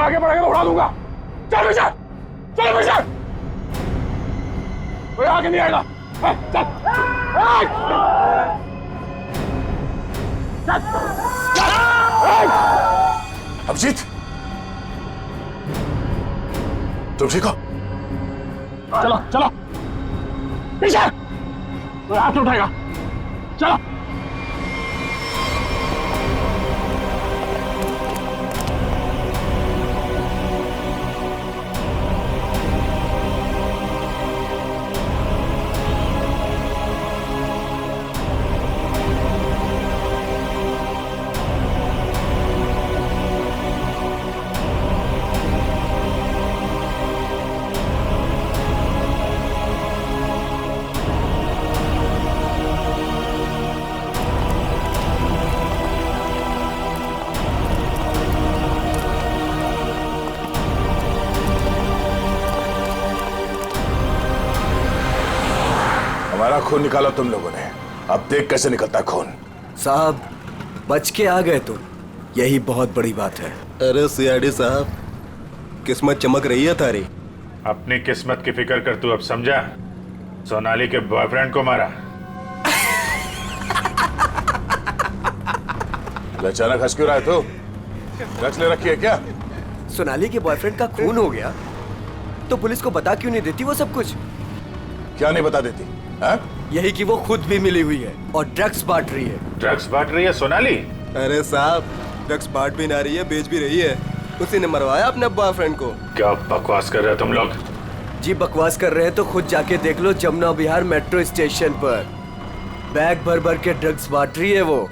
आगे बढ़ेगा तो उड़ा दूंगा। चल पीछे, चल पीछे। कोई आगे नहीं आएगा। चल, अभिजीत, तुम ठीक हो? चलो चलो पीछे, कोई हाथ नहीं उठाएगा। चलो। हमारा खून निकाला तुम लोगों ने, अब देख कैसे निकलता है खून। साहब बच के आ गए तुम, यही बहुत बड़ी बात है। अरे सीआईडी साहब, किस्मत चमक रही है तारी। अपनी किस्मत की फिक्र कर तू अब समझा? सोनाली के बॉयफ्रेंड को मारा। अचानक हंस क्यों रहा है तू? ड्रग्स ले रखी है क्या? सोनाली के बॉयफ्रेंड का खून हो गया तो पुलिस को बता क्यों नहीं देती वो सब कुछ? क्या नहीं बता देती? यही कि वो खुद भी मिली हुई है और ड्रग्स बांट रही है। ड्रग्स बांट रही है सोनाली? अरे साहब, ड्रग्स बांट भी ना रही है, बेच भी रही है। उसी ने मरवाया अपने बॉयफ्रेंड को। क्या बकवास कर रहे हो तुम लोग? जी बकवास कर रहे हैं तो खुद जाके देख लो, जमुना विहार मेट्रो स्टेशन पर बैग भर भर के ड्रग्स बांट रही है वो।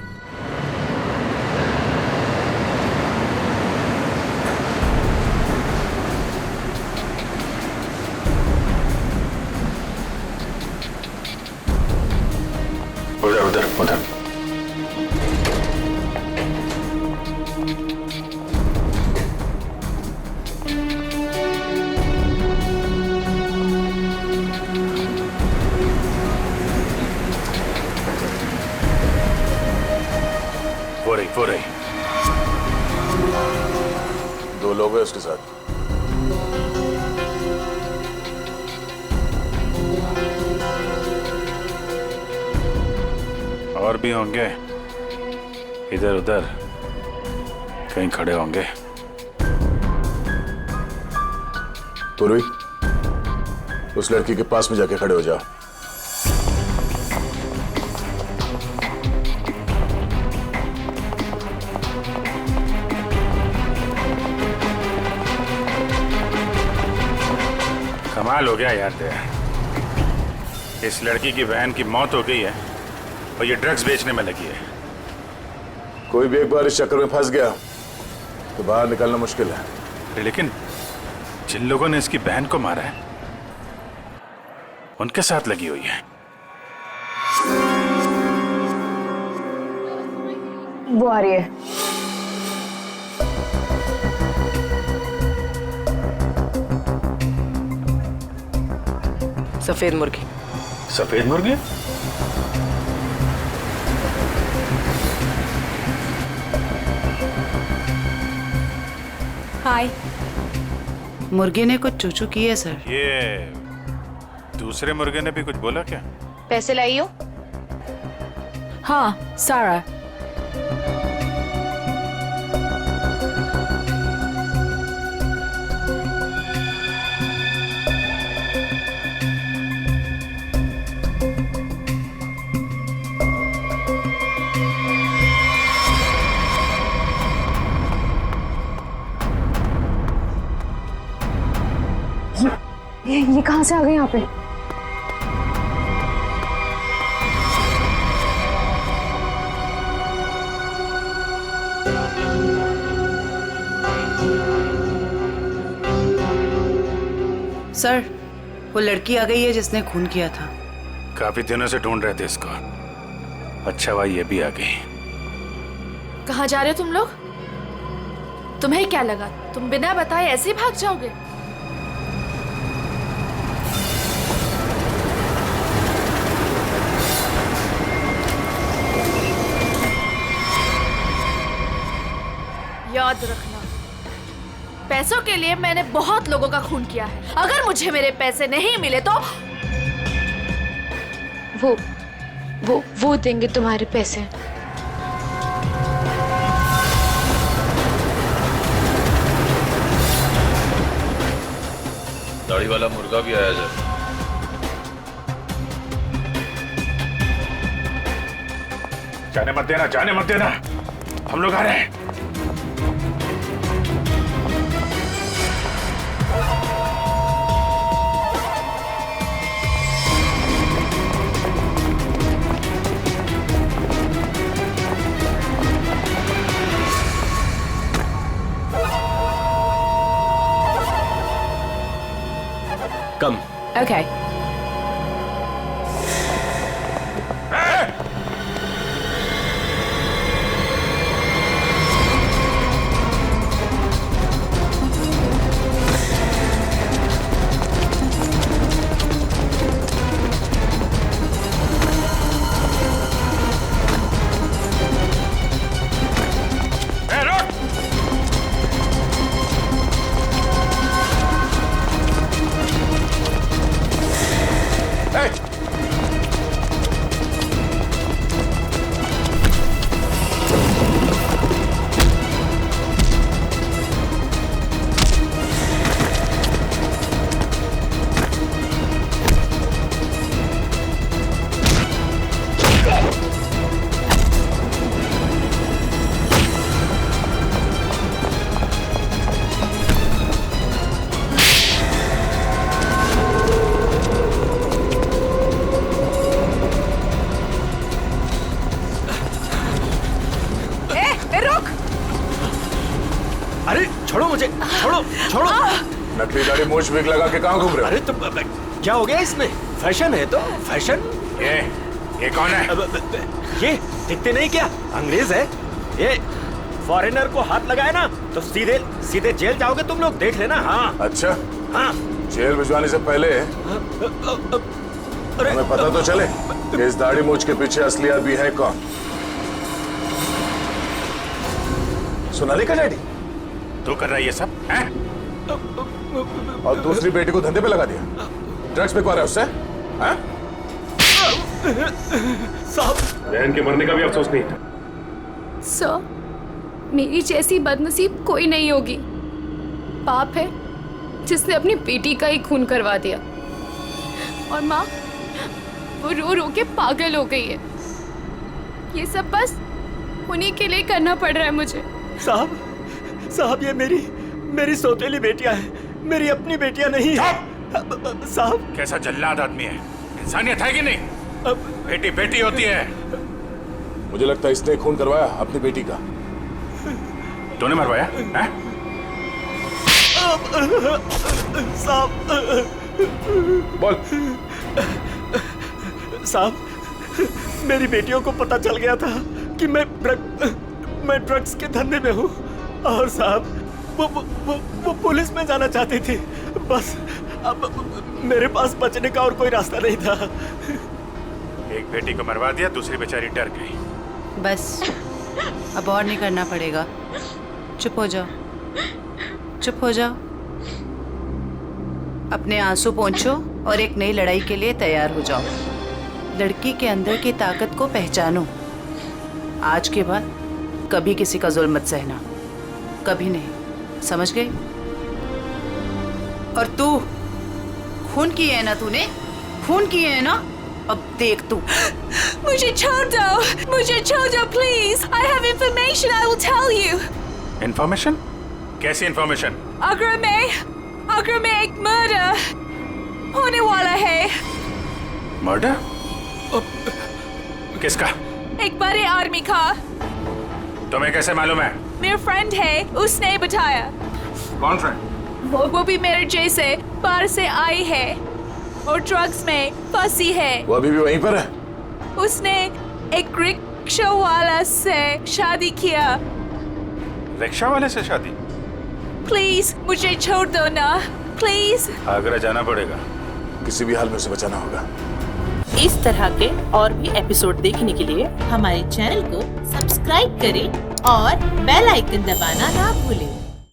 उधर उधर उधर। वो रही। दो लोग हैं उसके साथ। और भी होंगे, इधर उधर कहीं खड़े होंगे। पूर्वी, उस लड़की के पास में जाके खड़े हो जाओ। कमाल हो गया यार तेरा। इस लड़की की बहन की मौत हो गई है और ये ड्रग्स बेचने में लगी है। कोई भी एक बार इस चक्कर में फंस गया तो बाहर निकलना मुश्किल है। लेकिन जिन लोगों ने इसकी बहन को मारा है उनके साथ लगी हुई है। वो आ रही है। सफेद मुर्गी। सफेद मुर्गी? हाय। मुर्गे ने कुछ चूचू की है सर। ये दूसरे मुर्गे ने भी कुछ बोला क्या? पैसे लाई हो? हाँ, सारा। ये कहाँ से आ गए यहाँ पे? सर, वो लड़की आ गई है जिसने खून किया था। काफी दिनों से ढूंढ रहे थे इसको। अच्छा भाई ये भी आ गई। कहाँ जा रहे हो तुम लोग? तुम्हें क्या लगा तुम बिना बताए ऐसे ही भाग जाओगे? याद रखना, पैसों के लिए मैंने बहुत लोगों का खून किया है। अगर मुझे मेरे पैसे नहीं मिले तो वो देंगे तुम्हारे पैसे। दाढ़ी वाला मुर्गा भी आया जाए। जाने मत देना, जाने मत देना, हम लोग आ रहे हैं। कम। Okay. अरे छोड़ो मुझे, छोड़ो छोड़ो। नकली दाढ़ी मूछ विग लगा के कहाँ घूम रहे हो? अरे तो क्या हो गया इसमें? फैशन है तो फैशन। ये कौन है? ये दिखते नहीं क्या? अंग्रेज है ये। फॉरेनर को हाथ लगाए ना तो सीधे सीधे जेल जाओगे तुम लोग, देख लेना। हाँ अच्छा, हाँ। जेल भिजवाने से पहले हमें पता तो चले कि इस दाढ़ी मूछ के पीछे असली आदमी है कौन। सोनाली का डैडी तू कर रहा है ये सब हैं? और दूसरी बेटी को धंधे पे लगा दिया, ड्रग्स बिकवा रहा है उससे। साहब बहन के मरने का भी अफसोस नहीं था। सर, मेरी जैसी बदनसीब कोई नहीं होगी। पाप है जिसने अपनी बेटी का ही खून करवा दिया, और माँ वो रो रो के पागल हो गई है। ये सब बस उन्हीं के लिए करना पड़ रहा है मुझे। साहब ये मेरी सौतेली बेटियां हैं, मेरी अपनी बेटियां नहीं है। साहब कैसा जल्लाद आदमी है, इंसानियत है कि नहीं? बेटी बेटी होती है। मुझे लगता है इसने खून करवाया अपनी बेटी का। तूने मरवाया हैं? साहब बोल। साहब मेरी बेटियों को पता चल गया था कि मैं ड्रग्स के धंधे में हूँ, और साहब वो पुलिस में जाना चाहती थी। बस अब मेरे पास बचने का और कोई रास्ता नहीं था। एक बेटी को मरवा दिया, दूसरी बेचारी डर गई। बस अब और नहीं करना पड़ेगा। चुप हो जाओ, चुप हो जाओ। अपने आंसू पोंछो और एक नई लड़ाई के लिए तैयार हो जाओ। लड़की के अंदर की ताकत को पहचानो। आज के बाद कभी किसी का जुल्म मत सहना, कभी नहीं, समझ गए? और तू खून किए है ना, तूने खून किए है ना, अब देख तू। मुझे छोड़ दो, मुझे छोड़ दो please. I have information I will tell you. Information? कैसी इंफॉर्मेशन? आगरा में एक मर्डर होने वाला है। मर्डर? किसका? एक बड़े आदमी का। तुम्हें कैसे मालूम है? मेरा फ्रेंड है, उसने बताया। कौन फ्रेंड? वो भी मेरे जैसे बाहर से आई है और ड्रग्स में फंसी है। वो अभी भी वहीं पर है? उसने एक रिक्शा वाला से शादी किया। रिक्शा वाले से शादी? प्लीज मुझे छोड़ दो ना, प्लीज। आगरा जाना पड़ेगा, किसी भी हाल में उसे बचाना होगा। इस तरह के और भी एपिसोड देखने के लिए हमारे चैनल को सब्सक्राइब करें और बेल आइकन दबाना ना भूलें।